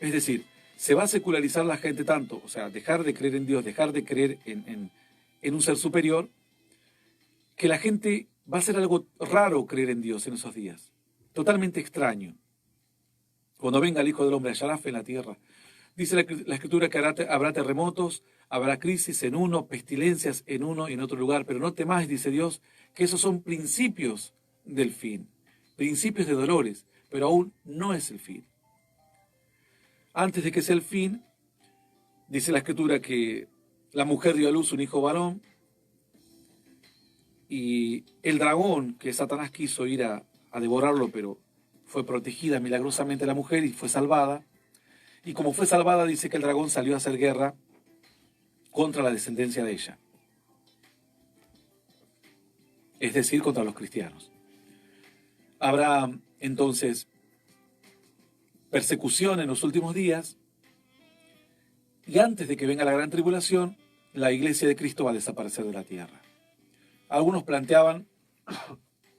Es decir, se va a secularizar la gente tanto, o sea, dejar de creer en Dios, dejar de creer en un ser superior, que la gente va a ser algo raro creer en Dios en esos días, totalmente extraño. Cuando venga el Hijo del Hombre, ¿hallará fe en la tierra? Dice la Escritura que habrá terremotos, habrá crisis en uno, pestilencias en uno y en otro lugar, pero no temáis, dice Dios, que esos son principios del fin, principios de dolores, pero aún no es el fin. Antes de que sea el fin, dice la Escritura que la mujer dio a luz un hijo varón y el dragón, que Satanás quiso ir a devorarlo, pero fue protegida milagrosamente la mujer y fue salvada. Y como fue salvada, dice que el dragón salió a hacer guerra contra la descendencia de ella. Es decir, contra los cristianos. Habrá entonces persecución en los últimos días y antes de que venga la gran tribulación, la iglesia de Cristo va a desaparecer de la tierra. Algunos planteaban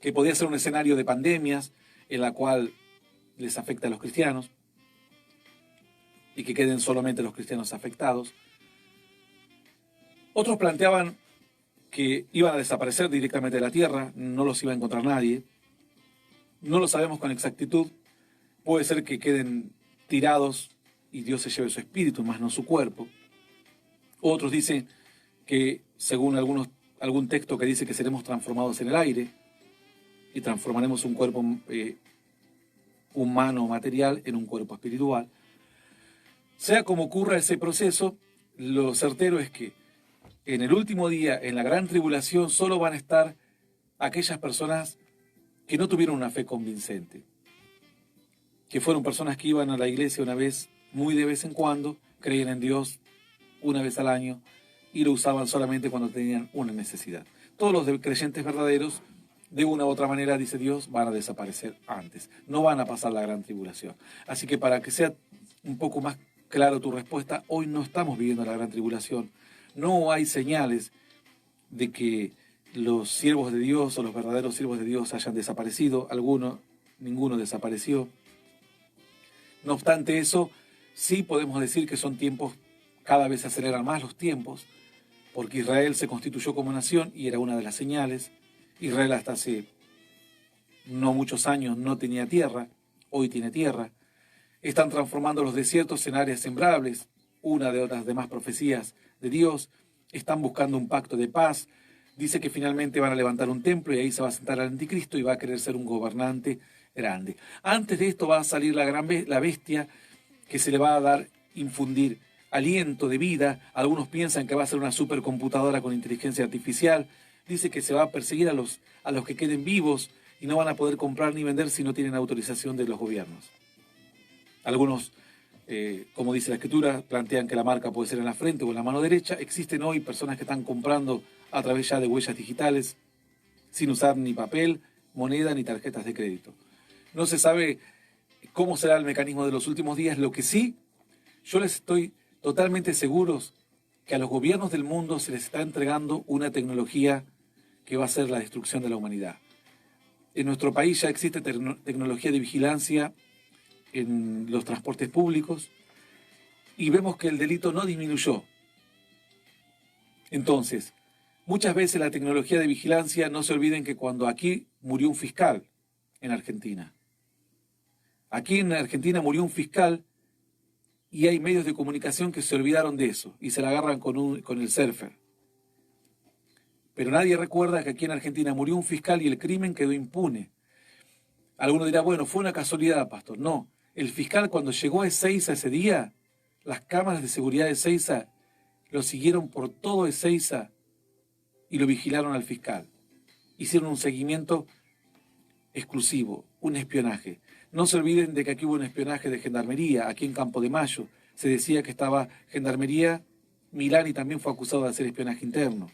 que podía ser un escenario de pandemias en la cual les afecta a los cristianos y que queden solamente los cristianos afectados. Otros planteaban que iban a desaparecer directamente de la tierra, no los iba a encontrar nadie. No lo sabemos con exactitud. Puede ser que queden tirados y Dios se lleve su espíritu, más no su cuerpo. Otros dicen que, según algún texto que dice que seremos transformados en el aire y transformaremos un cuerpo humano material en un cuerpo espiritual. Sea como ocurra ese proceso, lo certero es que en el último día, en la gran tribulación, solo van a estar aquellas personas que no tuvieron una fe convincente, que fueron personas que iban a la iglesia una vez, muy de vez en cuando, creían en Dios una vez al año y lo usaban solamente cuando tenían una necesidad. Todos los creyentes verdaderos, de una u otra manera, dice Dios, van a desaparecer antes, no van a pasar la gran tribulación. Así que para que sea un poco más claro tu respuesta, hoy no estamos viviendo la gran tribulación, no hay señales de que los siervos de Dios o los verdaderos siervos de Dios hayan desaparecido, ninguno desapareció. No obstante eso, sí podemos decir que son tiempos, cada vez se aceleran más los tiempos, porque Israel se constituyó como nación y era una de las señales. Israel hasta hace no muchos años no tenía tierra, hoy tiene tierra. Están transformando los desiertos en áreas sembrables, una de otras demás profecías de Dios. Están buscando un pacto de paz. Dice que finalmente van a levantar un templo y ahí se va a sentar el anticristo y va a querer ser un gobernante grande. Antes de esto va a salir la bestia que se le va a dar, infundir aliento de vida. Algunos piensan que va a ser una supercomputadora con inteligencia artificial. Dice que se va a perseguir a los que queden vivos y no van a poder comprar ni vender si no tienen autorización de los gobiernos. Algunos, como dice la Escritura, plantean que la marca puede ser en la frente o en la mano derecha. Existen hoy personas que están comprando a través ya de huellas digitales, sin usar ni papel, moneda ni tarjetas de crédito. No se sabe cómo será el mecanismo de los últimos días. Lo que sí, yo les estoy totalmente seguros que a los gobiernos del mundo se les está entregando una tecnología que va a ser la destrucción de la humanidad. En nuestro país ya existe tecnología de vigilancia en los transportes públicos y vemos que el delito no disminuyó. Entonces, muchas veces la tecnología de vigilancia, no se olviden que cuando aquí murió un fiscal en Argentina. Aquí en Argentina murió un fiscal y hay medios de comunicación que se olvidaron de eso y se la agarran con el surfer. Pero nadie recuerda que aquí en Argentina murió un fiscal y el crimen quedó impune. Alguno dirá, bueno, fue una casualidad, pastor. No, el fiscal cuando llegó a Ezeiza ese día, las cámaras de seguridad de Ezeiza lo siguieron por todo Ezeiza y lo vigilaron al fiscal. Hicieron un seguimiento exclusivo, un espionaje. No se olviden de que aquí hubo un espionaje de Gendarmería, aquí en Campo de Mayo. Se decía que estaba Gendarmería, Milani también fue acusado de hacer espionaje interno.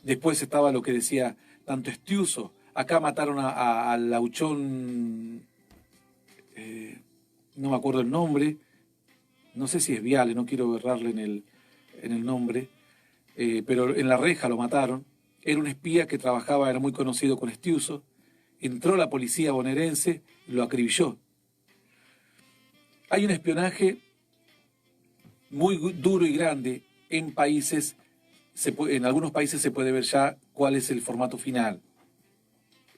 Después estaba lo que decía tanto Estiuso. Acá mataron a Lauchón, no me acuerdo el nombre, no sé si es Viale, no quiero errarle en el nombre, pero en La Reja lo mataron. Era un espía que trabajaba, era muy conocido con Estiuso. Entró la policía bonaerense, lo acribilló. Hay un espionaje muy duro y grande en países, en algunos países se puede ver ya cuál es el formato final.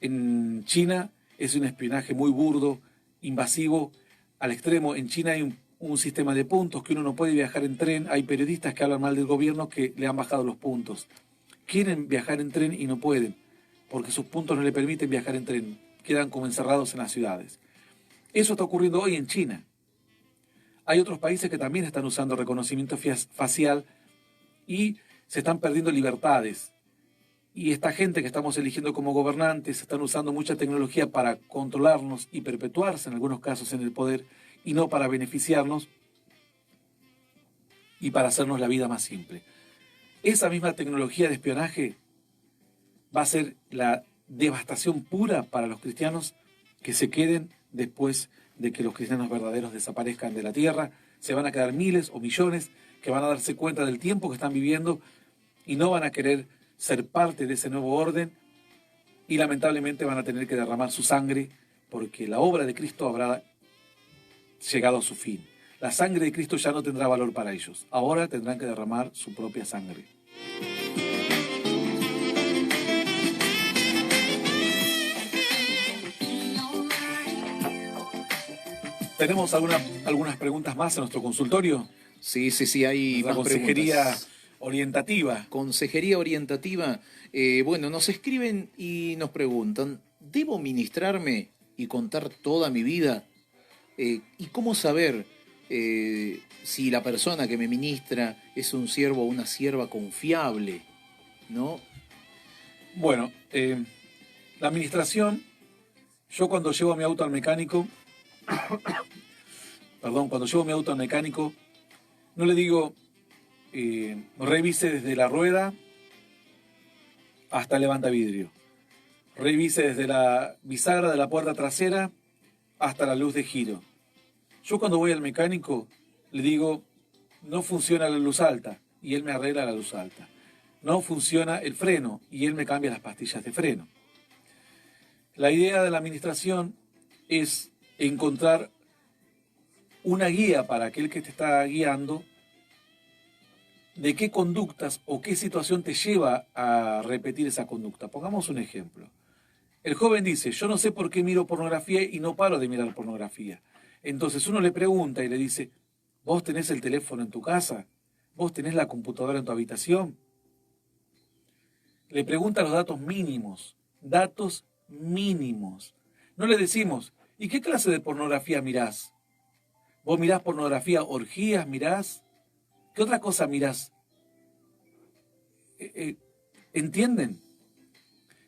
En China es un espionaje muy burdo, invasivo, al extremo. En China hay un sistema de puntos, que uno no puede viajar en tren. Hay periodistas que hablan mal del gobierno que le han bajado los puntos. Quieren viajar en tren y no pueden, porque sus puntos no le permiten viajar en tren. Quedan como encerrados en las ciudades. Eso está ocurriendo hoy en China. Hay otros países que también están usando reconocimiento facial y se están perdiendo libertades. Y esta gente que estamos eligiendo como gobernantes están usando mucha tecnología para controlarnos y perpetuarse en algunos casos en el poder y no para beneficiarnos y para hacernos la vida más simple. Esa misma tecnología de espionaje va a ser la devastación pura para los cristianos que se queden después de que los cristianos verdaderos desaparezcan de la tierra. Se van a quedar miles o millones que van a darse cuenta del tiempo que están viviendo y no van a querer ser parte de ese nuevo orden y lamentablemente van a tener que derramar su sangre porque la obra de Cristo habrá llegado a su fin. La sangre de Cristo ya no tendrá valor para ellos. Ahora tendrán que derramar su propia sangre. ¿Tenemos algunas preguntas más en nuestro consultorio? Sí, hay la más consejería preguntas. Orientativa. Consejería orientativa. Bueno, nos escriben y nos preguntan, ¿debo ministrarme y contar toda mi vida? ¿Y cómo saber si la persona que me ministra es un siervo o una sierva confiable? ¿No? Bueno, la administración, yo cuando llevo mi auto al mecánico, no le digo revise desde la rueda hasta el levantavidrio, revise desde la bisagra de la puerta trasera hasta la luz de giro. Yo cuando voy al mecánico le digo, no funciona la luz alta, y él me arregla la luz alta. No funciona el freno, y él me cambia las pastillas de freno. La idea de la administración es encontrar una guía para aquel que te está guiando de qué conductas o qué situación te lleva a repetir esa conducta. Pongamos un ejemplo. El joven dice, yo no sé por qué miro pornografía y no paro de mirar pornografía. Entonces uno le pregunta y le dice, ¿vos tenés el teléfono en tu casa? ¿Vos tenés la computadora en tu habitación? Le pregunta los datos mínimos. Datos mínimos. No le decimos, ¿y qué clase de pornografía mirás? ¿Vos mirás pornografía, orgías mirás? ¿Qué otra cosa mirás? ¿Entienden?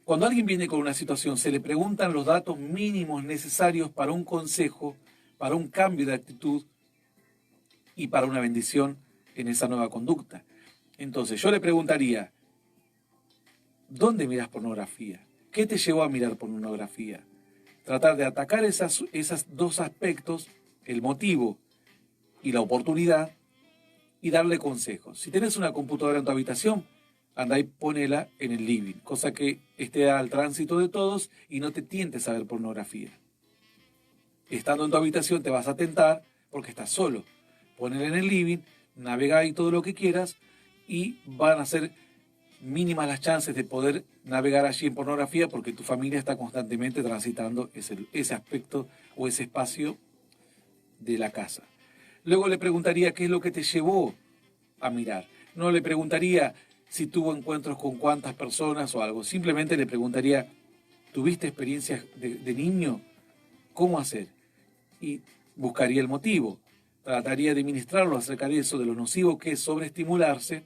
Cuando alguien viene con una situación, se le preguntan los datos mínimos necesarios para un consejo, para un cambio de actitud y para una bendición en esa nueva conducta. Entonces yo le preguntaría, ¿dónde mirás pornografía? ¿Qué te llevó a mirar pornografía? Tratar de atacar esos dos aspectos, el motivo y la oportunidad, y darle consejos. Si tenés una computadora en tu habitación, anda y ponela en el living, cosa que esté al tránsito de todos y no te tientes a ver pornografía. Estando en tu habitación te vas a tentar porque estás solo. Ponela en el living, navega ahí todo lo que quieras y van a ser mínimas las chances de poder navegar allí en pornografía porque tu familia está constantemente transitando ese aspecto o ese espacio de la casa. Luego le preguntaría qué es lo que te llevó a mirar. No le preguntaría si tuvo encuentros con cuántas personas o algo. Simplemente le preguntaría, ¿tuviste experiencias de niño? ¿Cómo hacer? Y buscaría el motivo. Trataría de ministrarlo acerca de eso, de lo nocivo que es sobreestimularse,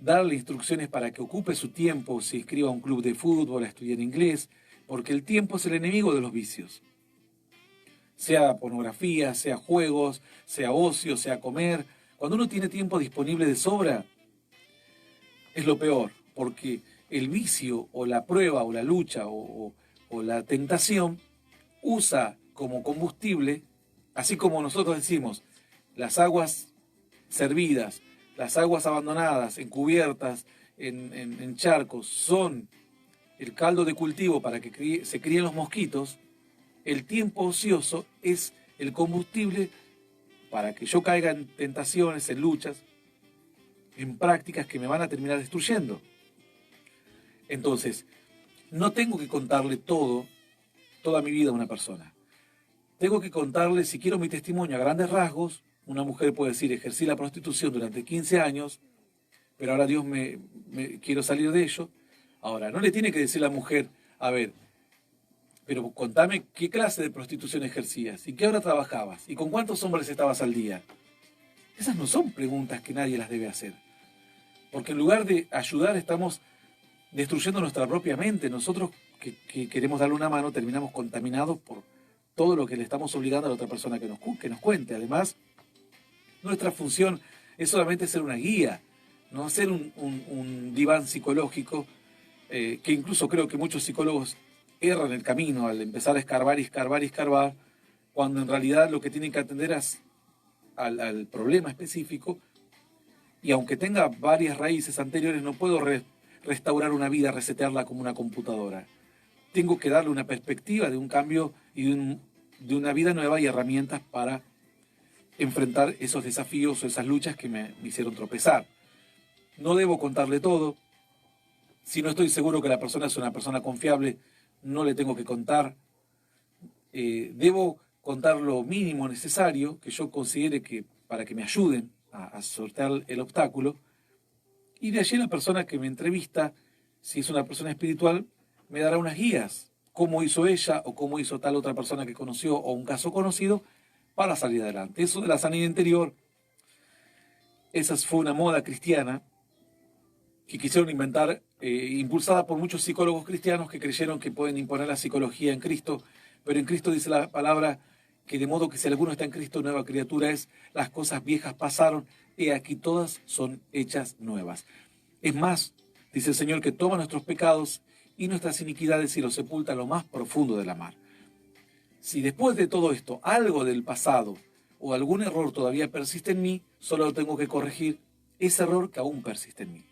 darle instrucciones para que ocupe su tiempo, se inscriba a un club de fútbol, a estudiar inglés, porque el tiempo es el enemigo de los vicios. Sea pornografía, sea juegos, sea ocio, sea comer. Cuando uno tiene tiempo disponible de sobra, es lo peor, porque el vicio o la prueba o la lucha o la tentación usa como combustible, así como nosotros decimos, las aguas servidas, las aguas abandonadas, encubiertas, en charcos, son el caldo de cultivo para que se críen los mosquitos. El tiempo ocioso es el combustible para que yo caiga en tentaciones, en luchas, en prácticas que me van a terminar destruyendo. Entonces, no tengo que contarle toda mi vida a una persona. tengo que contarle, si quiero mi testimonio a grandes rasgos, una mujer puede decir, ejercí la prostitución durante 15 años, pero ahora Dios quiero salir de ello. Ahora, no le tiene que decir la mujer, a ver, pero contame qué clase de prostitución ejercías, y qué hora trabajabas, y con cuántos hombres estabas al día. Esas no son preguntas que nadie las debe hacer. Porque en lugar de ayudar estamos destruyendo nuestra propia mente. Nosotros que queremos darle una mano terminamos contaminados por todo lo que le estamos obligando a la otra persona que nos cuente. Además, nuestra función es solamente ser una guía, no ser un diván psicológico, que incluso creo que muchos psicólogos erran el camino al empezar a escarbar y escarbar y escarbar, cuando en realidad lo que tienen que atender es al problema específico, y aunque tenga varias raíces anteriores, no puedo restaurar una vida, resetearla como una computadora. Tengo que darle una perspectiva de un cambio y de una vida nueva y herramientas para enfrentar esos desafíos o esas luchas que me hicieron tropezar. No debo contarle todo. Si no estoy seguro que la persona es una persona confiable, no le tengo que contar. Debo contar lo mínimo necesario que yo considere que para que me ayuden a sortear el obstáculo. Y de allí la persona que me entrevista, si es una persona espiritual, me dará unas guías, cómo hizo ella o cómo hizo tal otra persona que conoció o un caso conocido para salir adelante. Eso de la sanidad interior, esa fue una moda cristiana que quisieron inventar, impulsada por muchos psicólogos cristianos que creyeron que pueden imponer la psicología en Cristo, pero en Cristo dice la palabra que de modo que si alguno está en Cristo, nueva criatura es, las cosas viejas pasaron, y aquí todas son hechas nuevas. Es más, dice el Señor, que toma nuestros pecados y nuestras iniquidades y los sepulta en lo más profundo de la mar. Si después de todo esto, algo del pasado o algún error todavía persiste en mí, solo tengo que corregir ese error que aún persiste en mí.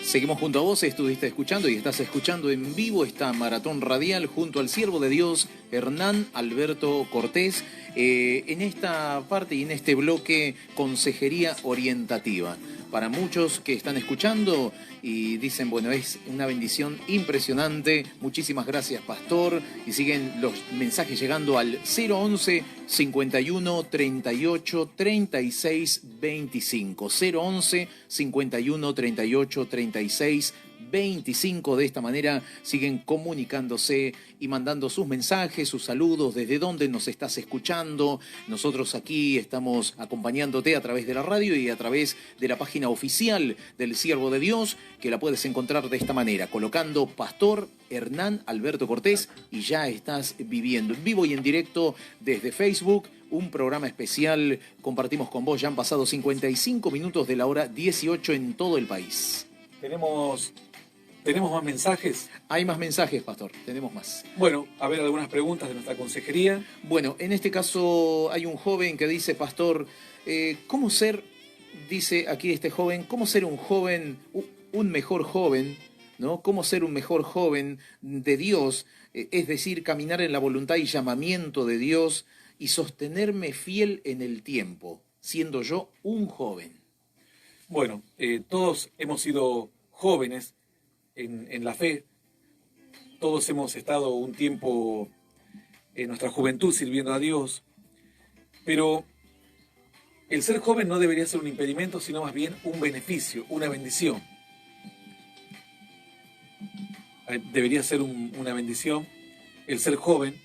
Seguimos junto a vos, estuviste escuchando y estás escuchando en vivo esta maratón radial junto al siervo de Dios, Hernán Alberto Cortés, en esta parte y en este bloque Consejería Orientativa. Para muchos que están escuchando y dicen, bueno, es una bendición impresionante, muchísimas gracias, pastor, y siguen los mensajes llegando al 011 51 38 36 25, 011 51 38 36 25. De esta manera siguen comunicándose y mandando sus mensajes, sus saludos, desde dónde nos estás escuchando. Nosotros aquí estamos acompañándote a través de la radio y a través de la página oficial del Siervo de Dios, que la puedes encontrar de esta manera, colocando Pastor Hernán Alberto Cortés, y ya estás viviendo en vivo y en directo desde Facebook un programa especial. Compartimos con vos, ya han pasado 55 minutos de la hora 18 en todo el país. ¿Tenemos más mensajes? Hay más mensajes, pastor, tenemos más. Bueno, a ver algunas preguntas de nuestra consejería. Bueno, en este caso hay un joven que dice, pastor, ¿cómo ser, dice aquí este joven, cómo ser un joven, un mejor joven, ¿no? ¿Cómo ser un mejor joven de Dios? Es decir, caminar en la voluntad y llamamiento de Dios y sostenerme fiel en el tiempo, siendo yo un joven. Bueno, todos hemos sido jóvenes en la fe, todos hemos estado un tiempo en nuestra juventud sirviendo a Dios, pero el ser joven no debería ser un impedimento, sino más bien un beneficio, una bendición. Debería ser una bendición el ser joven,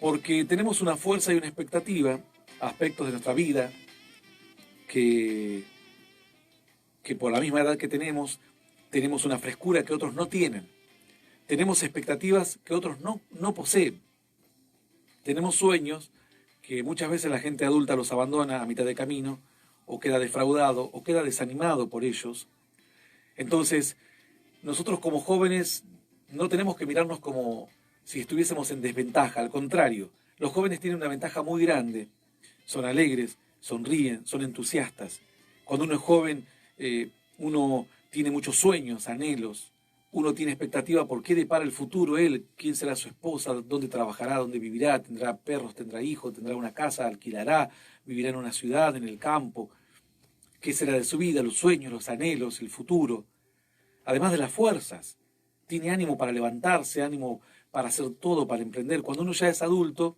porque tenemos una fuerza y una expectativa, aspectos de nuestra vida, que por la misma edad que tenemos una frescura que otros no tienen. Tenemos expectativas que otros no poseen. Tenemos sueños que muchas veces la gente adulta los abandona a mitad de camino, o queda defraudado, o queda desanimado por ellos. Entonces, nosotros como jóvenes no tenemos que mirarnos como si estuviésemos en desventaja. Al contrario, los jóvenes tienen una ventaja muy grande. Son alegres, sonríen, son entusiastas. Cuando uno es joven, uno tiene muchos sueños, anhelos, Uno tiene expectativa por qué depara el futuro él, quién será su esposa, dónde trabajará, dónde vivirá, tendrá perros, tendrá hijos, tendrá una casa, alquilará, vivirá en una ciudad, en el campo, qué será de su vida, los sueños, los anhelos, el futuro, además de las fuerzas. Tiene ánimo para levantarse, ánimo para hacer todo, para emprender. Cuando uno ya es adulto,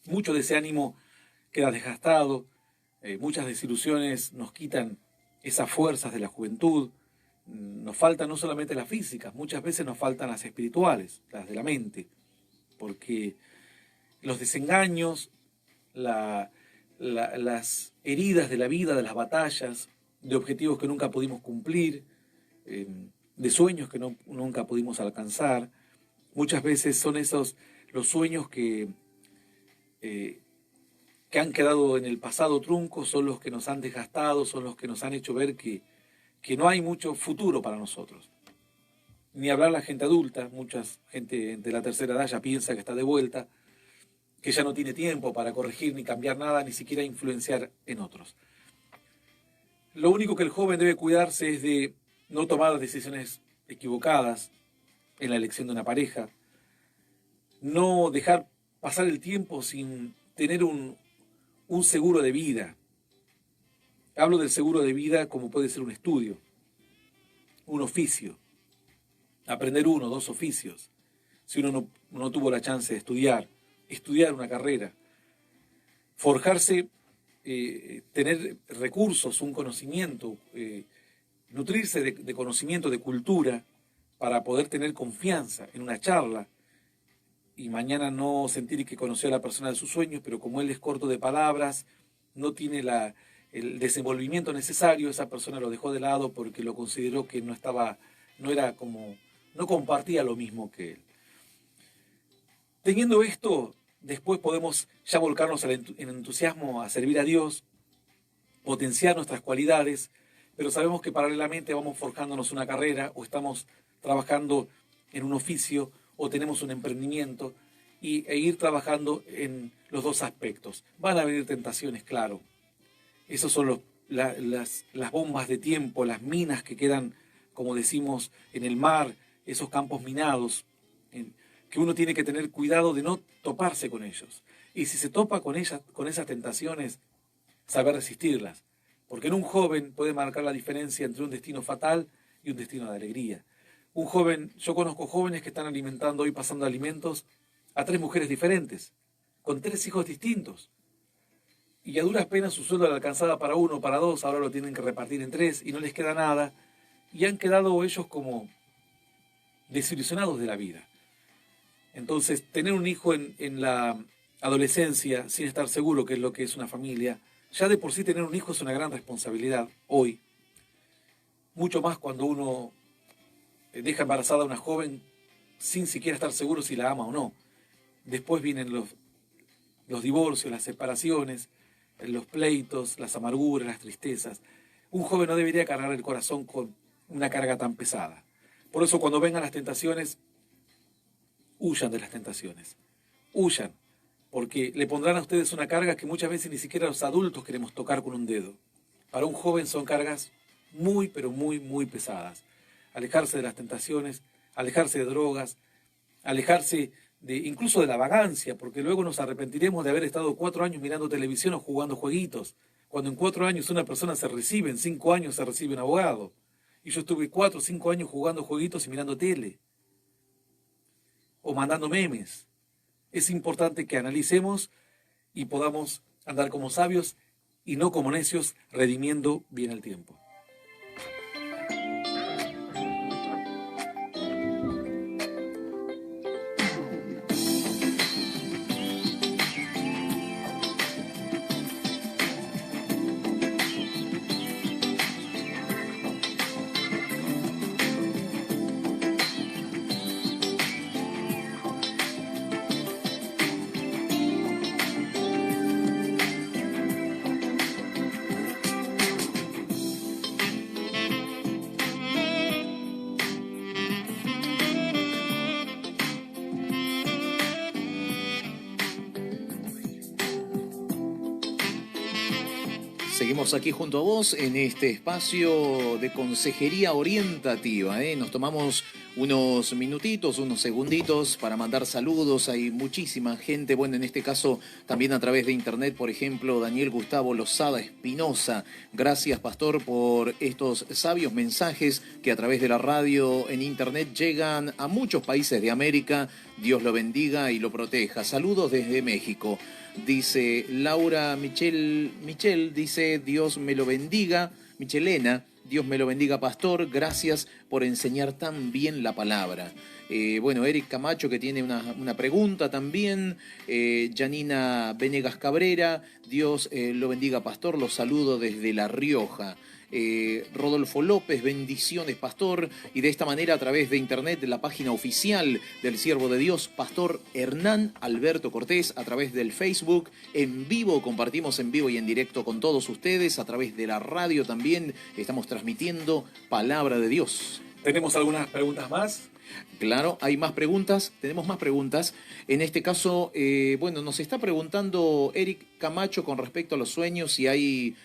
mucho de ese ánimo queda desgastado, muchas desilusiones nos quitan esas fuerzas de la juventud. Nos faltan no solamente las físicas, muchas veces nos faltan las espirituales, las de la mente, porque los desengaños, las heridas de la vida, de las batallas, de objetivos que nunca pudimos cumplir, de sueños que nunca pudimos alcanzar, muchas veces son esos los sueños que han quedado en el pasado truncos, son los que nos han desgastado, son los que nos han hecho ver que no hay mucho futuro para nosotros. Ni hablar la gente adulta, mucha gente de la tercera edad ya piensa que está de vuelta, que ya no tiene tiempo para corregir ni cambiar nada, ni siquiera influenciar en otros. Lo único que el joven debe cuidarse es de no tomar decisiones equivocadas en la elección de una pareja, no dejar pasar el tiempo sin tener un seguro de vida. Hablo del seguro de vida como puede ser un estudio, un oficio, aprender 1 o 2 oficios, si uno no tuvo la chance de estudiar una carrera, forjarse, tener recursos, un conocimiento, nutrirse de conocimiento, de cultura, para poder tener confianza en una charla y mañana no sentir que conoció a la persona de sus sueños, pero como él es corto de palabras, no tiene el desenvolvimiento necesario, esa persona lo dejó de lado porque lo consideró que no compartía lo mismo que él. Teniendo esto, después podemos ya volcarnos en entusiasmo a servir a Dios, potenciar nuestras cualidades, pero sabemos que paralelamente vamos forjándonos una carrera o estamos trabajando en un oficio o tenemos un emprendimiento e ir trabajando en los 2 aspectos. Van a venir tentaciones, claro. Esos son las bombas de tiempo, las minas que quedan, como decimos, en el mar, esos campos minados, que uno tiene que tener cuidado de no toparse con ellos. Y si se topa con esas tentaciones, saber resistirlas. Porque en un joven puede marcar la diferencia entre un destino fatal y un destino de alegría. Yo conozco jóvenes que están alimentando hoy, pasando alimentos a 3 mujeres diferentes, con 3 hijos distintos. Y a duras penas su sueldo le alcanzaba para 1, para 2, ahora lo tienen que repartir en 3 y no les queda nada. Y han quedado ellos como desilusionados de la vida. Entonces, tener un hijo en la adolescencia sin estar seguro qué es lo que es una familia, ya de por sí tener un hijo es una gran responsabilidad hoy. Mucho más cuando uno deja embarazada a una joven sin siquiera estar seguro si la ama o no. Después vienen los divorcios, las separaciones, los pleitos, las amarguras, las tristezas. Un joven no debería cargar el corazón con una carga tan pesada. Por eso cuando vengan las tentaciones, huyan de las tentaciones. Huyan, porque le pondrán a ustedes una carga que muchas veces ni siquiera los adultos queremos tocar con un dedo. Para un joven son cargas muy, pero muy, muy pesadas. Alejarse de las tentaciones, alejarse de drogas, alejarse incluso de la vagancia, porque luego nos arrepentiremos de haber estado 4 años mirando televisión o jugando jueguitos, cuando en 4 años una persona se recibe, en 5 años se recibe un abogado. Y yo estuve 4 o 5 años jugando jueguitos y mirando tele, o mandando memes. Es importante que analicemos y podamos andar como sabios y no como necios, redimiendo bien el tiempo. Seguimos aquí junto a vos en este espacio de consejería orientativa. Nos tomamos unos minutitos, unos segunditos para mandar saludos. Hay muchísima gente, bueno, en este caso también a través de internet, por ejemplo, Daniel Gustavo Lozada Espinosa. Gracias, pastor, por estos sabios mensajes que a través de la radio en internet llegan a muchos países de América. Dios lo bendiga y lo proteja. Saludos desde México. Dice Laura Michel, dice, Dios me lo bendiga. Michelena, Dios me lo bendiga, pastor. Gracias por enseñar tan bien la palabra. Bueno, Eric Camacho, que tiene una pregunta también. Janina Venegas Cabrera, Dios lo bendiga, pastor. Los saludo desde La Rioja. Rodolfo López, bendiciones, pastor. Y de esta manera, a través de internet, de la página oficial del Siervo de Dios, Pastor Hernán Alberto Cortés, a través del Facebook, en vivo, compartimos en vivo y en directo con todos ustedes, a través de la radio también, estamos transmitiendo Palabra de Dios. ¿Tenemos algunas preguntas más? Claro, hay más preguntas, tenemos más preguntas. En este caso, bueno, nos está preguntando Eric Camacho con respecto a los sueños, si hay...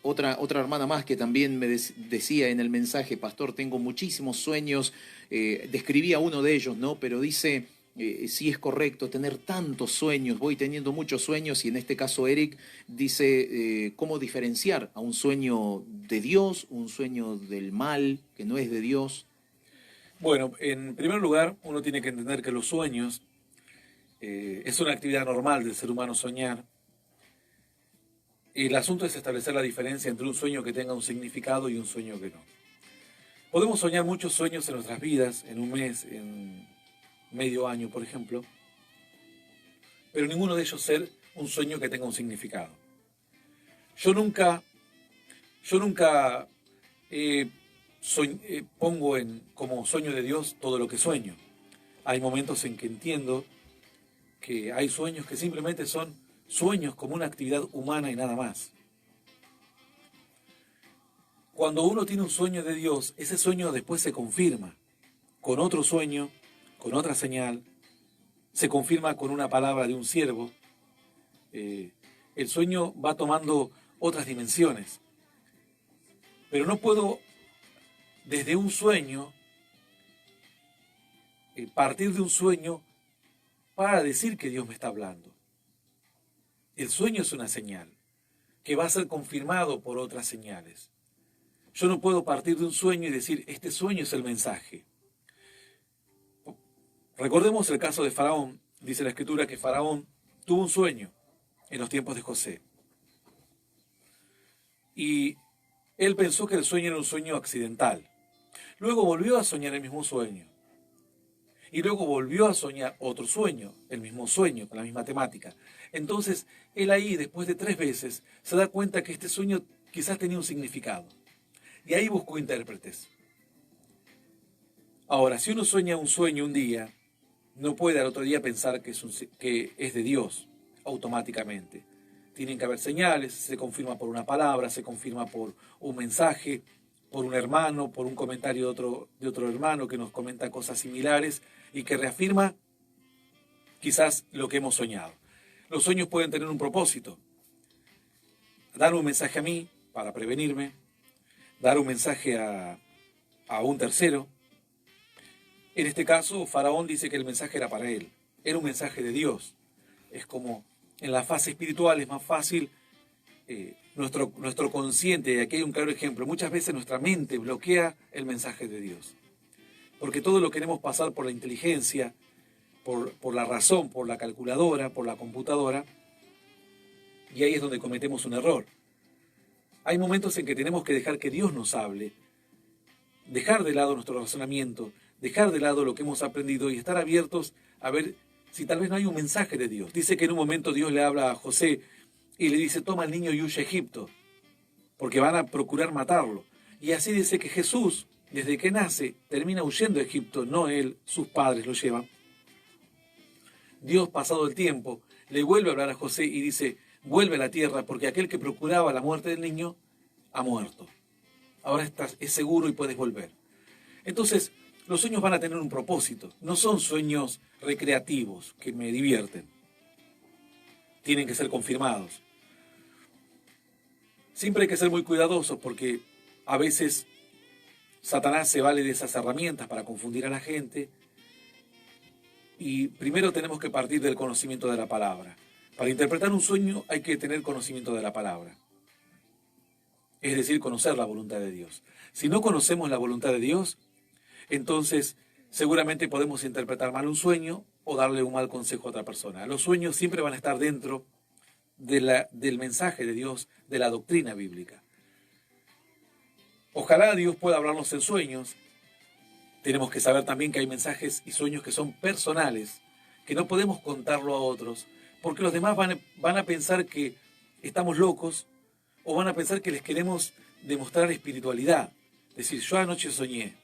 Otra hermana más que también me decía en el mensaje, pastor, tengo muchísimos sueños, describía uno de ellos, ¿no? Pero dice, si es correcto tener tantos sueños, voy teniendo muchos sueños, y en este caso Eric dice, ¿cómo diferenciar a un sueño de Dios, un sueño del mal, que no es de Dios? Bueno, en primer lugar, uno tiene que entender que los sueños es una actividad normal del ser humano soñar. El asunto es establecer la diferencia entre un sueño que tenga un significado y un sueño que no. Podemos soñar muchos sueños en nuestras vidas, en un mes, en medio año, por ejemplo, pero ninguno de ellos ser un sueño que tenga un significado. Yo nunca pongo como sueño de Dios todo lo que sueño. Hay momentos en que entiendo que hay sueños que simplemente son sueños como una actividad humana y nada más. Cuando uno tiene un sueño de Dios, ese sueño después se confirma con otro sueño, con otra señal, se confirma con una palabra de un siervo. El sueño va tomando otras dimensiones. Pero no puedo, desde un sueño, partir de un sueño para decir que Dios me está hablando. El sueño es una señal que va a ser confirmado por otras señales. Yo no puedo partir de un sueño y decir, este sueño es el mensaje. Recordemos el caso de Faraón. Dice la Escritura que Faraón tuvo un sueño en los tiempos de José. Y él pensó que el sueño era un sueño accidental. Luego volvió a soñar el mismo sueño. Y luego volvió a soñar otro sueño, el mismo sueño, con la misma temática. Entonces, él ahí, después de 3 veces, se da cuenta que este sueño quizás tenía un significado. Y ahí buscó intérpretes. Ahora, si uno sueña un sueño un día, no puede al otro día pensar que es de Dios, automáticamente. Tienen que haber señales, se confirma por una palabra, se confirma por un mensaje, por un hermano, por un comentario de otro hermano que nos comenta cosas similares y que reafirma quizás lo que hemos soñado. Los sueños pueden tener un propósito. Dar un mensaje a mí para prevenirme, dar un mensaje a un tercero. En este caso, Faraón dice que el mensaje era para él. Era un mensaje de Dios. Es como en la fase espiritual es más fácil nuestro consciente, y aquí hay un claro ejemplo, muchas veces nuestra mente bloquea el mensaje de Dios. Porque todo lo queremos pasar por la inteligencia, por la razón, por la calculadora, por la computadora, y ahí es donde cometemos un error. Hay momentos en que tenemos que dejar que Dios nos hable, dejar de lado nuestro razonamiento, dejar de lado lo que hemos aprendido y estar abiertos a ver si tal vez no hay un mensaje de Dios. Dice que en un momento Dios le habla a José y le dice, toma al niño y huye a Egipto, porque van a procurar matarlo. Y así dice que Jesús, desde que nace, termina huyendo a Egipto, no él, sus padres lo llevan. Dios, pasado el tiempo, le vuelve a hablar a José y dice, vuelve a la tierra, porque aquel que procuraba la muerte del niño ha muerto. Ahora es seguro y puedes volver. Entonces, los sueños van a tener un propósito. No son sueños recreativos que me divierten. Tienen que ser confirmados. Siempre hay que ser muy cuidadosos porque a veces Satanás se vale de esas herramientas para confundir a la gente. Y primero tenemos que partir del conocimiento de la palabra. Para interpretar un sueño hay que tener conocimiento de la palabra. Es decir, conocer la voluntad de Dios. Si no conocemos la voluntad de Dios, entonces seguramente podemos interpretar mal un sueño o darle un mal consejo a otra persona. Los sueños siempre van a estar dentro del mensaje de Dios, de la doctrina bíblica. Ojalá Dios pueda hablarnos en sueños. Tenemos que saber también que hay mensajes y sueños que son personales, que no podemos contarlo a otros, porque los demás van a pensar que estamos locos o van a pensar que les queremos demostrar espiritualidad. Es decir, yo anoche soñé,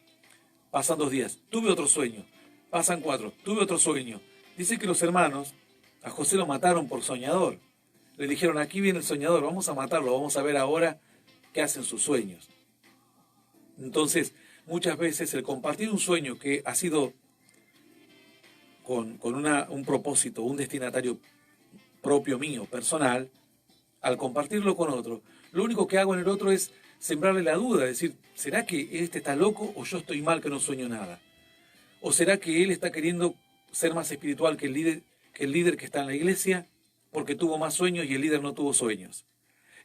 pasan 2 días, tuve otro sueño, pasan 4, tuve otro sueño. Dice que los hermanos a José lo mataron por soñador. Le dijeron, aquí viene el soñador, vamos a matarlo, vamos a ver ahora qué hacen sus sueños. Entonces, muchas veces el compartir un sueño que ha sido con un propósito, un destinatario propio mío, personal, al compartirlo con otro, lo único que hago en el otro es sembrarle la duda, decir, ¿será que este está loco o yo estoy mal que no sueño nada? ¿O será que él está queriendo ser más espiritual que el líder que está en la iglesia porque tuvo más sueños y el líder no tuvo sueños?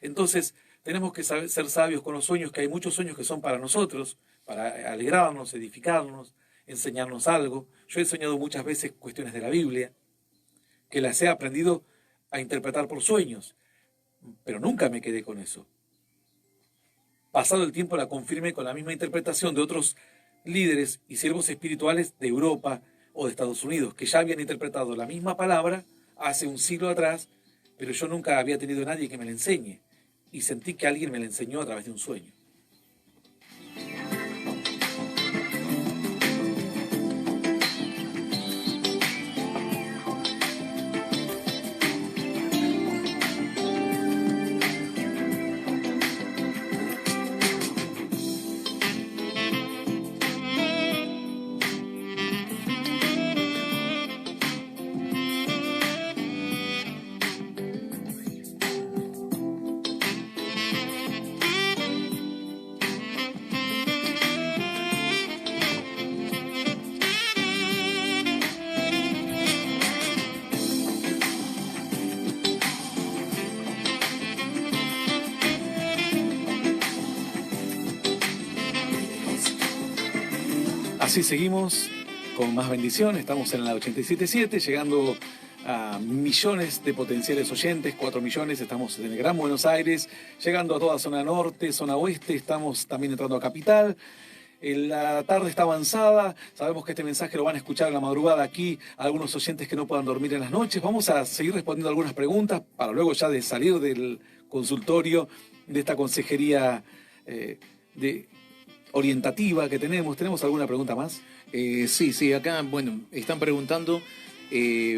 Entonces, tenemos que ser sabios con los sueños, que hay muchos sueños que son para nosotros, para alegrarnos, edificarnos, enseñarnos algo. Yo he soñado muchas veces cuestiones de la Biblia, que las he aprendido a interpretar por sueños, pero nunca me quedé con eso. Pasado el tiempo la confirmé con la misma interpretación de otros líderes y siervos espirituales de Europa o de Estados Unidos, que ya habían interpretado la misma palabra hace un siglo atrás, pero yo nunca había tenido a nadie que me la enseñe, y sentí que alguien me la enseñó a través de un sueño. Así seguimos con más bendición, estamos en la 87.7, llegando a millones de potenciales oyentes, 4 millones, estamos en el Gran Buenos Aires, llegando a toda zona norte, zona oeste, estamos también entrando a Capital. La tarde está avanzada, sabemos que este mensaje lo van a escuchar en la madrugada aquí, algunos oyentes que no puedan dormir en las noches. Vamos a seguir respondiendo algunas preguntas para luego ya de salir del consultorio, de esta consejería orientativa que tenemos. ¿Tenemos alguna pregunta más? Sí, acá, bueno, están preguntando,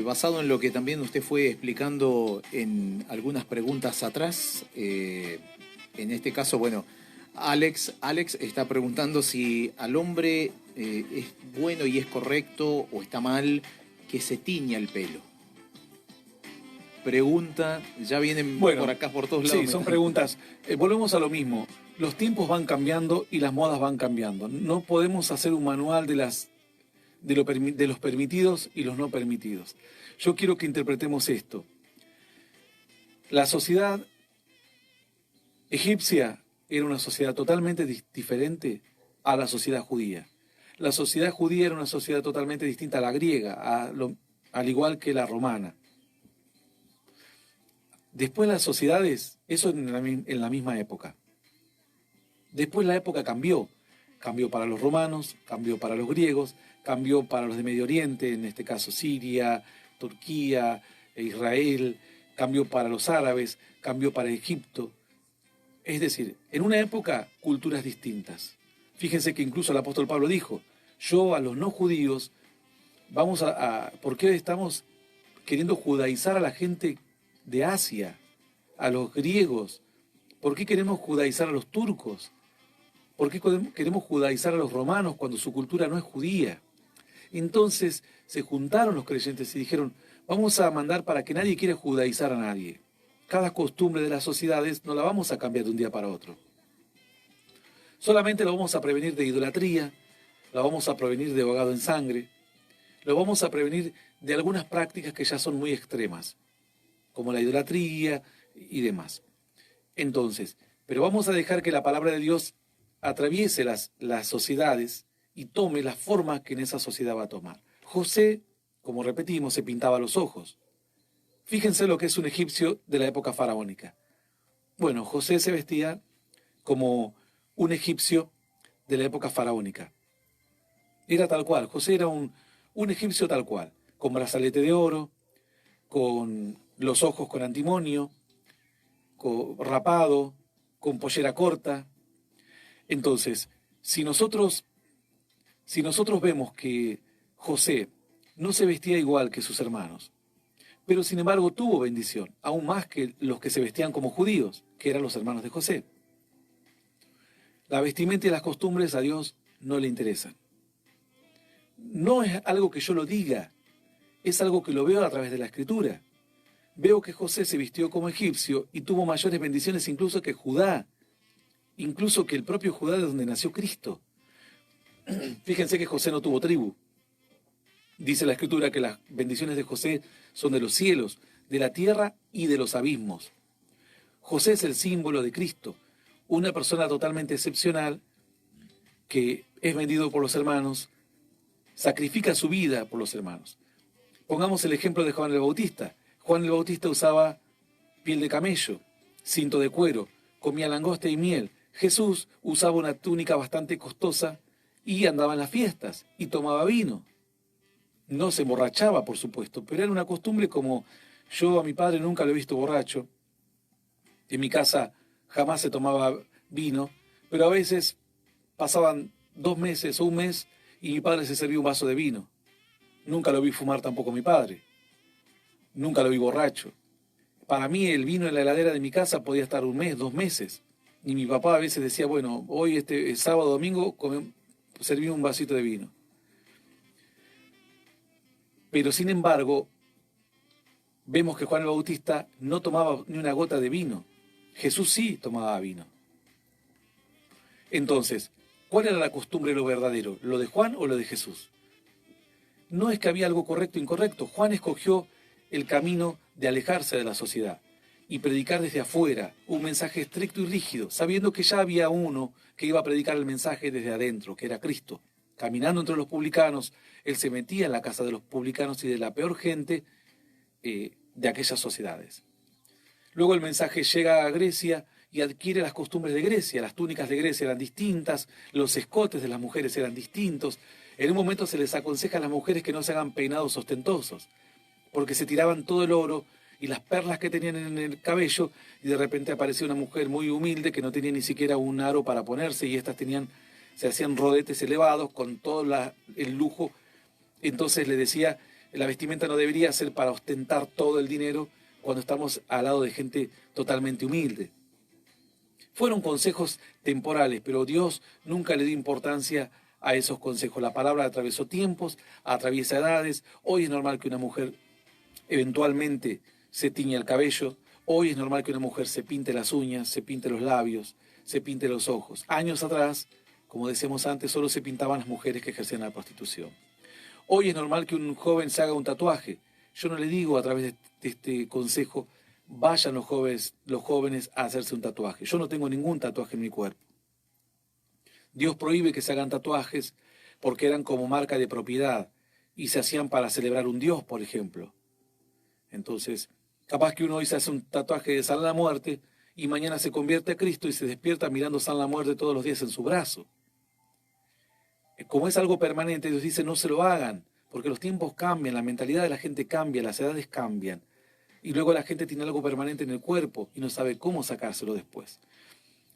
basado en lo que también usted fue explicando en algunas preguntas atrás, en este caso, bueno, Alex está preguntando si al hombre es bueno y es correcto o está mal que se tiña el pelo. Pregunta, ya vienen por acá, por todos lados. Sí, son preguntas. Volvemos a lo mismo. Los tiempos van cambiando y las modas van cambiando. No podemos hacer un manual de los permitidos y los no permitidos. Yo quiero que interpretemos esto. La sociedad egipcia era una sociedad totalmente diferente a la sociedad judía. La sociedad judía era una sociedad totalmente distinta a la griega, al igual que la romana. Después las sociedades, eso en la misma época. Después la época cambió. Cambió para los romanos, cambió para los griegos, cambió para los de Medio Oriente, en este caso Siria, Turquía, Israel, cambió para los árabes, cambió para Egipto. Es decir, en una época, culturas distintas. Fíjense que incluso el apóstol Pablo dijo, yo a los no judíos, ¿por qué estamos queriendo judaizar a la gente de Asia, a los griegos? ¿Por qué queremos judaizar a los turcos? ¿Por qué queremos judaizar a los romanos cuando su cultura no es judía? Entonces se juntaron los creyentes y dijeron, vamos a mandar para que nadie quiera judaizar a nadie. cada costumbre de las sociedades no la vamos a cambiar de un día para otro. Solamente lo vamos a prevenir de idolatría, lo vamos a prevenir de ahogado en sangre, lo vamos a prevenir de algunas prácticas que ya son muy extremas, como la idolatría y demás. Entonces, pero vamos a dejar que la palabra de Dios atraviese las sociedades y tome la forma que en esa sociedad va a tomar. José, como repetimos, se pintaba los ojos. Fíjense lo que es un egipcio de la época faraónica. Bueno, José se vestía como un egipcio de la época faraónica. Era tal cual, José era un egipcio tal cual, con brazalete de oro, con los ojos con antimonio, rapado, con pollera corta. Entonces, si nosotros vemos que José no se vestía igual que sus hermanos, pero sin embargo tuvo bendición, aún más que los que se vestían como judíos, que eran los hermanos de José. La vestimenta y las costumbres a Dios no le interesan. No es algo que yo lo diga, es algo que lo veo a través de la Escritura. Veo que José se vistió como egipcio y tuvo mayores bendiciones incluso que Judá, incluso que el propio Judá de donde nació Cristo. Fíjense que José no tuvo tribu. Dice la Escritura que las bendiciones de José son de los cielos, de la tierra y de los abismos. José es el símbolo de Cristo, una persona totalmente excepcional que es vendido por los hermanos, sacrifica su vida por los hermanos. Pongamos el ejemplo de Juan el Bautista. Juan el Bautista usaba piel de camello, cinto de cuero, comía langosta y miel. Jesús usaba una túnica bastante costosa y andaba en las fiestas y tomaba vino. No se emborrachaba, por supuesto, pero era una costumbre como yo a mi padre nunca lo he visto borracho. En mi casa jamás se tomaba vino, pero a veces pasaban 2 meses o un mes y mi padre se servía un vaso de vino. Nunca lo vi fumar tampoco mi padre. Nunca lo vi borracho. Para mí el vino en la heladera de mi casa podía estar 1 mes, 2 meses. Y mi papá a veces decía, bueno, hoy sábado, domingo, serví un vasito de vino. Pero sin embargo, vemos que Juan el Bautista no tomaba ni una gota de vino. Jesús sí tomaba vino. Entonces, ¿cuál era la costumbre de lo verdadero? ¿Lo de Juan o lo de Jesús? No es que había algo correcto o incorrecto. Juan escogió el camino de alejarse de la sociedad y predicar desde afuera un mensaje estricto y rígido, sabiendo que ya había uno que iba a predicar el mensaje desde adentro, que era Cristo. Caminando entre los publicanos, él se metía en la casa de los publicanos y de la peor gente de aquellas sociedades. Luego el mensaje llega a Grecia y adquiere las costumbres de Grecia. Las túnicas de Grecia eran distintas, los escotes de las mujeres eran distintos. En un momento se les aconseja a las mujeres que no se hagan peinados ostentosos, porque se tiraban todo el oro y las perlas que tenían en el cabello, y de repente aparecía una mujer muy humilde que no tenía ni siquiera un aro para ponerse, y estas se hacían rodetes elevados con todo el lujo. Entonces le decía, la vestimenta no debería ser para ostentar todo el dinero cuando estamos al lado de gente totalmente humilde. Fueron consejos temporales, pero Dios nunca le dio importancia a esos consejos. La palabra atravesó tiempos, atraviesa edades. Hoy es normal que una mujer eventualmente se tiña el cabello. Hoy es normal que una mujer se pinte las uñas, se pinte los labios, se pinte los ojos. Años atrás, como decíamos antes, solo se pintaban las mujeres que ejercían la prostitución. Hoy es normal que un joven se haga un tatuaje. Yo no le digo a través de este consejo, vayan los jóvenes a hacerse un tatuaje. Yo no tengo ningún tatuaje en mi cuerpo. Dios prohíbe que se hagan tatuajes porque eran como marca de propiedad y se hacían para celebrar un Dios, por ejemplo. Entonces, capaz que uno hoy se hace un tatuaje de San la Muerte y mañana se convierte a Cristo y se despierta mirando San la Muerte todos los días en su brazo. Como es algo permanente, Dios dice no se lo hagan, porque los tiempos cambian, la mentalidad de la gente cambia, las edades cambian. Y luego la gente tiene algo permanente en el cuerpo y no sabe cómo sacárselo después.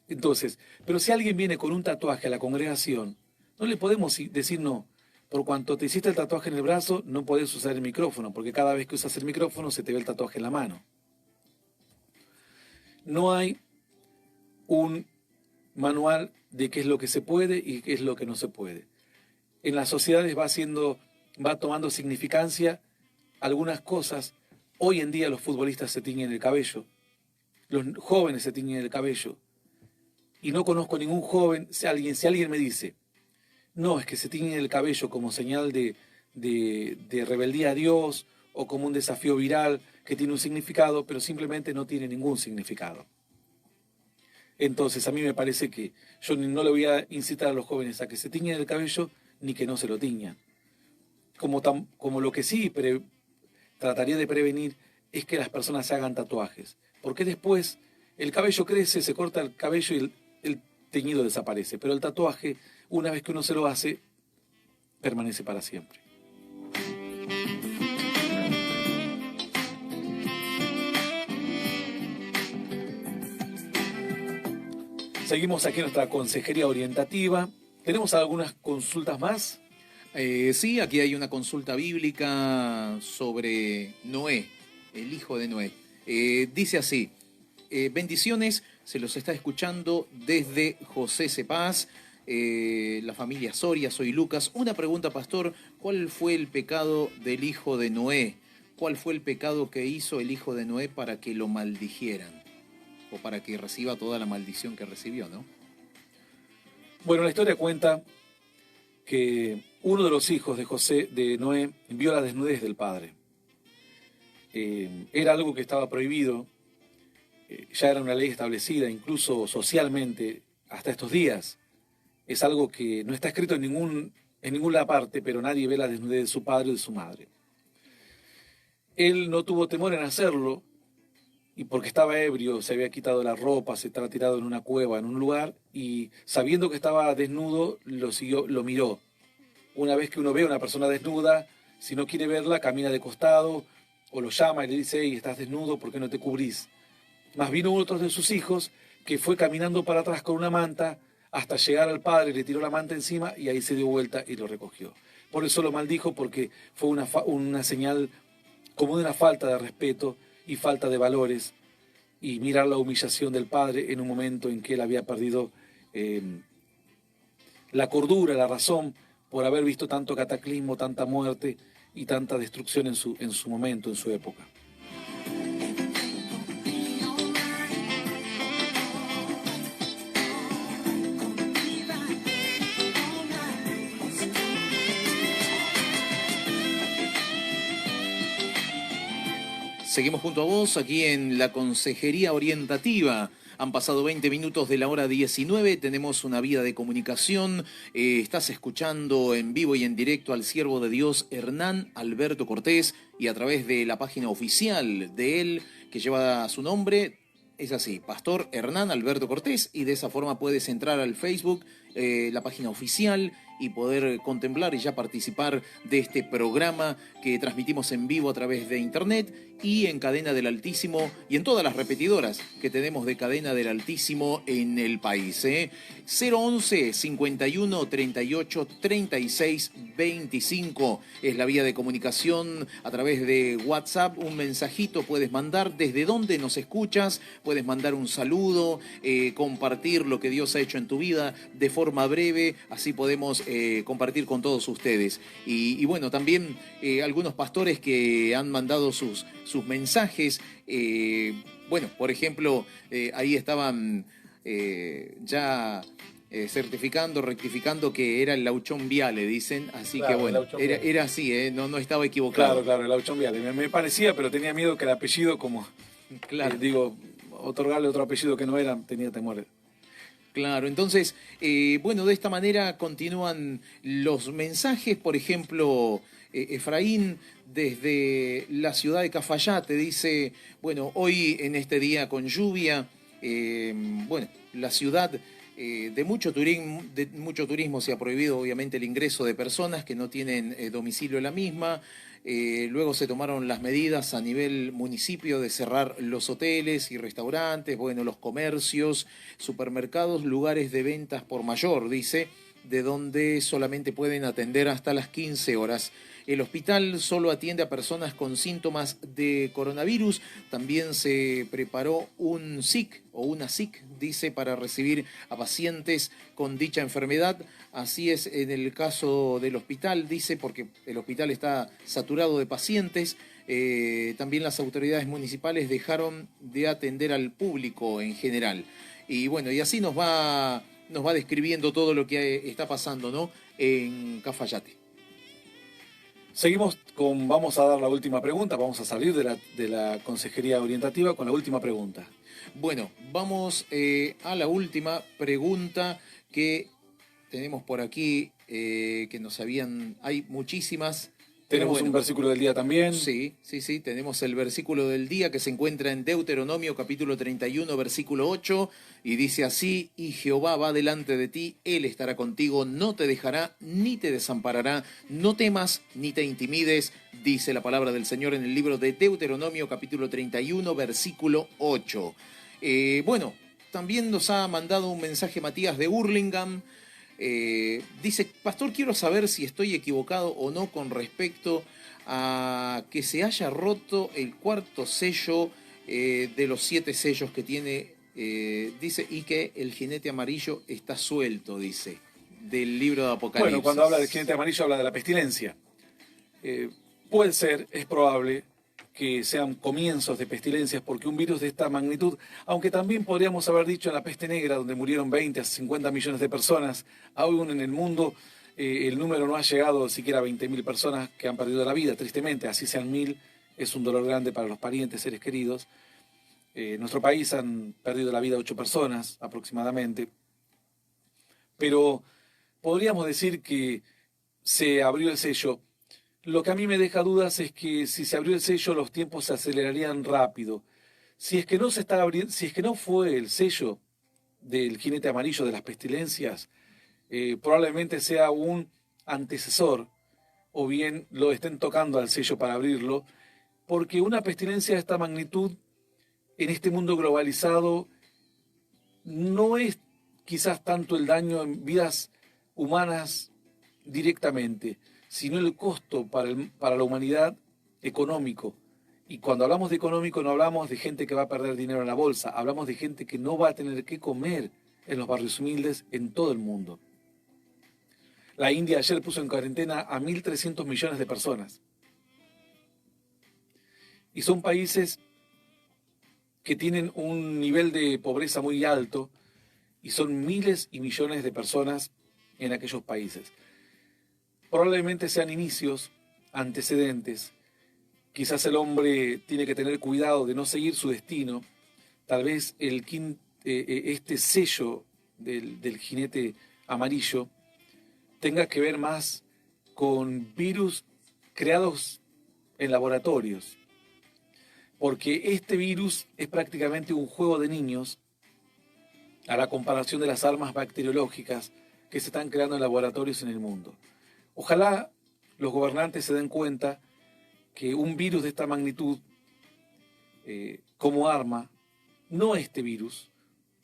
Entonces, pero si alguien viene con un tatuaje a la congregación, no le podemos decir no. Por cuanto te hiciste el tatuaje en el brazo, no podés usar el micrófono, porque cada vez que usas el micrófono se te ve el tatuaje en la mano. No hay un manual de qué es lo que se puede y qué es lo que no se puede. En las sociedades va tomando significancia algunas cosas. Hoy en día los futbolistas se tiñen el cabello, los jóvenes se tiñen el cabello. Y no conozco ningún joven, si alguien me dice, no, es que se tiñen el cabello como señal de rebeldía a Dios o como un desafío viral que tiene un significado, pero simplemente no tiene ningún significado. Entonces a mí me parece que yo no le voy a incitar a los jóvenes a que se tiñen el cabello ni que no se lo tiñan. Como lo que sí trataría de prevenir es que las personas se hagan tatuajes, porque después el cabello crece, se corta el cabello y el teñido desaparece, pero el tatuaje, una vez que uno se lo hace, permanece para siempre. Seguimos aquí en nuestra consejería orientativa. ¿Tenemos algunas consultas más? Sí, aquí hay una consulta bíblica sobre Noé, el hijo de Noé. Dice así, bendiciones, se los está escuchando desde José Cepaz, la familia Soria, soy Lucas. Una pregunta, pastor, ¿cuál fue el pecado del hijo de Noé? ¿Cuál fue el pecado que hizo el hijo de Noé para que lo maldijeran? O para que reciba toda la maldición que recibió, ¿no? Bueno, la historia cuenta que uno de los hijos de Noé vio la desnudez del padre. Era algo que estaba prohibido, ya era una ley establecida, incluso socialmente, hasta estos días. Es algo que no está escrito en ninguna parte, pero nadie ve la desnudez de su padre o de su madre. Él no tuvo temor en hacerlo, y porque estaba ebrio, se había quitado la ropa, se estaba tirado en una cueva, en un lugar, y sabiendo que estaba desnudo, lo miró. Una vez que uno ve a una persona desnuda, si no quiere verla, camina de costado, o lo llama y le dice, hey, estás desnudo, ¿por qué no te cubrís? Más vino otro de sus hijos, que fue caminando para atrás con una manta, hasta llegar al padre, le tiró la manta encima, y ahí se dio vuelta y lo recogió. Por eso lo maldijo, porque fue una señal como de una falta de respeto y falta de valores, y mirar la humillación del padre en un momento en que él había perdido la cordura, la razón, por haber visto tanto cataclismo, tanta muerte y tanta destrucción en su momento, en su época. Seguimos junto a vos aquí en la Consejería Orientativa. Han pasado 20 minutos de la hora 19, tenemos una vía de comunicación. Estás escuchando en vivo y en directo al siervo de Dios Hernán Alberto Cortés y a través de la página oficial de él que lleva su nombre. Es así, Pastor Hernán Alberto Cortés, y de esa forma puedes entrar al Facebook, la página oficial, y poder contemplar y ya participar de este programa que transmitimos en vivo a través de internet y en Cadena del Altísimo y en todas las repetidoras que tenemos de Cadena del Altísimo en el país. 011 51 38 36 25 es la vía de comunicación a través de WhatsApp. Un mensajito puedes mandar desde donde nos escuchas, puedes mandar un saludo, compartir lo que Dios ha hecho en tu vida de forma breve, así podemos compartir con todos ustedes. Y bueno, también algunos pastores que han mandado sus mensajes. Bueno, por ejemplo, ahí estaban ya certificando, rectificando que era el Lauchón Viale, dicen. Así claro, que bueno, era así, no estaba equivocado. Claro, el Lauchón Viale. Me parecía, pero tenía miedo que el apellido, como claro. Otorgarle otro apellido que no era, tenía temor. Claro, entonces, bueno, de esta manera continúan los mensajes. Por ejemplo, Efraín desde la ciudad de Cafayate dice, bueno, hoy en este día con lluvia, bueno, la ciudad de mucho turismo se ha prohibido obviamente el ingreso de personas que no tienen domicilio en la misma. Luego se tomaron las medidas a nivel municipio de cerrar los hoteles y restaurantes, bueno, los comercios, supermercados, lugares de ventas por mayor, dice, de donde solamente pueden atender hasta las 15 horas. El hospital solo atiende a personas con síntomas de coronavirus. También se preparó un SIC o una SIC, dice, para recibir a pacientes con dicha enfermedad. Así es en el caso del hospital, dice, porque el hospital está saturado de pacientes. también las autoridades municipales dejaron de atender al público en general. Y bueno, y así nos va describiendo todo lo que está pasando, ¿no? En Cafayate. Seguimos vamos a dar la última pregunta, vamos a salir de la consejería orientativa con la última pregunta. Bueno, vamos a la última pregunta que tenemos por aquí, que nos habían... Hay muchísimas. Tenemos un versículo del día también. Sí, tenemos el versículo del día que se encuentra en Deuteronomio capítulo 31, versículo 8, y dice así: y Jehová va delante de ti, Él estará contigo, no te dejará ni te desamparará, no temas ni te intimides, dice la palabra del Señor en el libro de Deuteronomio capítulo 31, versículo 8. Bueno, también nos ha mandado un mensaje Matías de Hurlingham. Dice: pastor, quiero saber si estoy equivocado o no con respecto a que se haya roto el cuarto sello de los 7 sellos que tiene, dice, y que el jinete amarillo está suelto, dice, del libro de Apocalipsis. Bueno, cuando habla del jinete amarillo habla de la pestilencia. Puede ser, es probable que sean comienzos de pestilencias, porque un virus de esta magnitud, aunque también podríamos haber dicho en la peste negra, donde murieron 20 a 50 millones de personas, aún en el mundo el número no ha llegado siquiera a 20.000 personas que han perdido la vida, tristemente, así sean 1.000, es un dolor grande para los parientes, seres queridos. En nuestro país han perdido la vida 8 personas aproximadamente, pero podríamos decir que se abrió el sello. Lo que a mí me deja dudas es que si se abrió el sello los tiempos se acelerarían rápido. Si es que no se está abriendo, si es que no fue el sello del jinete amarillo de las pestilencias, probablemente sea un antecesor, o bien lo estén tocando al sello para abrirlo, porque una pestilencia de esta magnitud en este mundo globalizado no es quizás tanto el daño en vidas humanas directamente, sino el costo para la humanidad económico. Y cuando hablamos de económico no hablamos de gente que va a perder dinero en la bolsa, hablamos de gente que no va a tener que comer en los barrios humildes en todo el mundo. La India ayer puso en cuarentena a 1.300 millones de personas. Y son países que tienen un nivel de pobreza muy alto y son miles y millones de personas en aquellos países. Probablemente sean inicios, antecedentes. Quizás el hombre tiene que tener cuidado de no seguir su destino. Tal vez este sello del jinete amarillo tenga que ver más con virus creados en laboratorios. Porque este virus es prácticamente un juego de niños a la comparación de las armas bacteriológicas que se están creando en laboratorios en el mundo. Ojalá los gobernantes se den cuenta que un virus de esta magnitud como arma, no este virus,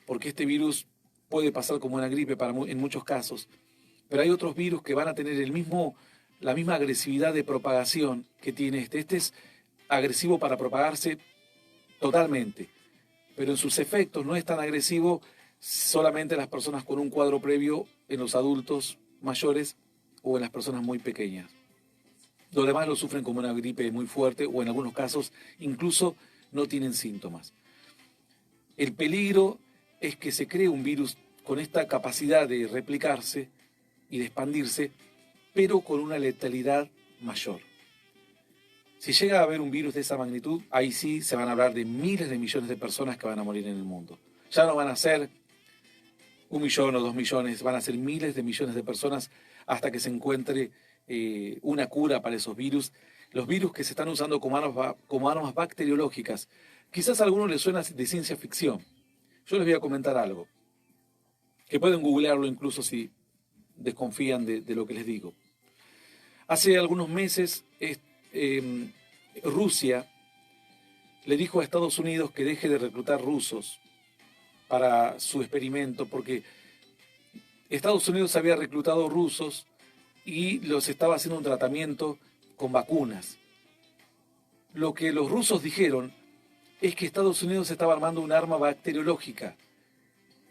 porque este virus puede pasar como una gripe en muchos casos, pero hay otros virus que van a tener la misma agresividad de propagación que tiene este. Este es agresivo para propagarse totalmente, pero en sus efectos no es tan agresivo solamente en las personas con un cuadro previo, en los adultos mayores o en las personas muy pequeñas. Los demás lo sufren como una gripe muy fuerte o en algunos casos incluso no tienen síntomas. El peligro es que se cree un virus con esta capacidad de replicarse y de expandirse, pero con una letalidad mayor. Si llega a haber un virus de esa magnitud, ahí sí se van a hablar de miles de millones de personas que van a morir en el mundo. Ya no van a ser 1 millón o 2 millones, van a ser miles de millones de personas hasta que se encuentre una cura para esos virus. Los virus que se están usando como armas bacteriológicas, quizás a algunos les suena de ciencia ficción. Yo les voy a comentar algo, que pueden googlearlo incluso si desconfían de lo que les digo. Hace algunos meses Rusia le dijo a Estados Unidos que deje de reclutar rusos para su experimento, porque Estados Unidos había reclutado rusos y los estaba haciendo un tratamiento con vacunas. Lo que los rusos dijeron es que Estados Unidos estaba armando un arma bacteriológica,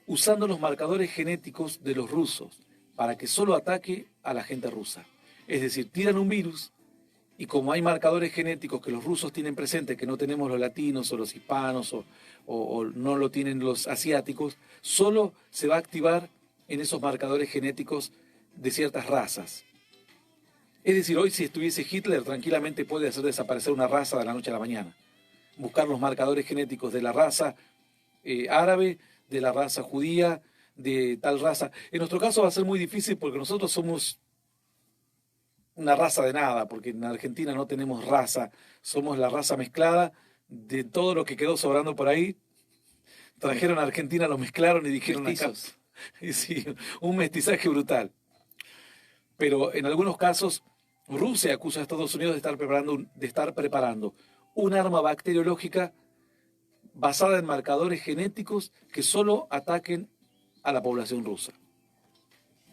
usando los marcadores genéticos de los rusos, para que solo ataque a la gente rusa. Es decir, tiran un virus Y como hay marcadores genéticos que los rusos tienen presente, que no tenemos los latinos o los hispanos o no lo tienen los asiáticos, solo se va a activar en esos marcadores genéticos de ciertas razas. Es decir, hoy si estuviese Hitler, tranquilamente puede hacer desaparecer una raza de la noche a la mañana. Buscar los marcadores genéticos de la raza árabe, de la raza judía, de tal raza. En nuestro caso va a ser muy difícil porque nosotros somos una raza de nada, porque en Argentina no tenemos raza, somos la raza mezclada de todo lo que quedó sobrando por ahí. Trajeron a Argentina, lo mezclaron y dijeron Mestizos. acá. Y sí, un mestizaje brutal. Pero en algunos casos, Rusia acusa a Estados Unidos de estar preparando un arma bacteriológica basada en marcadores genéticos que solo ataquen a la población rusa.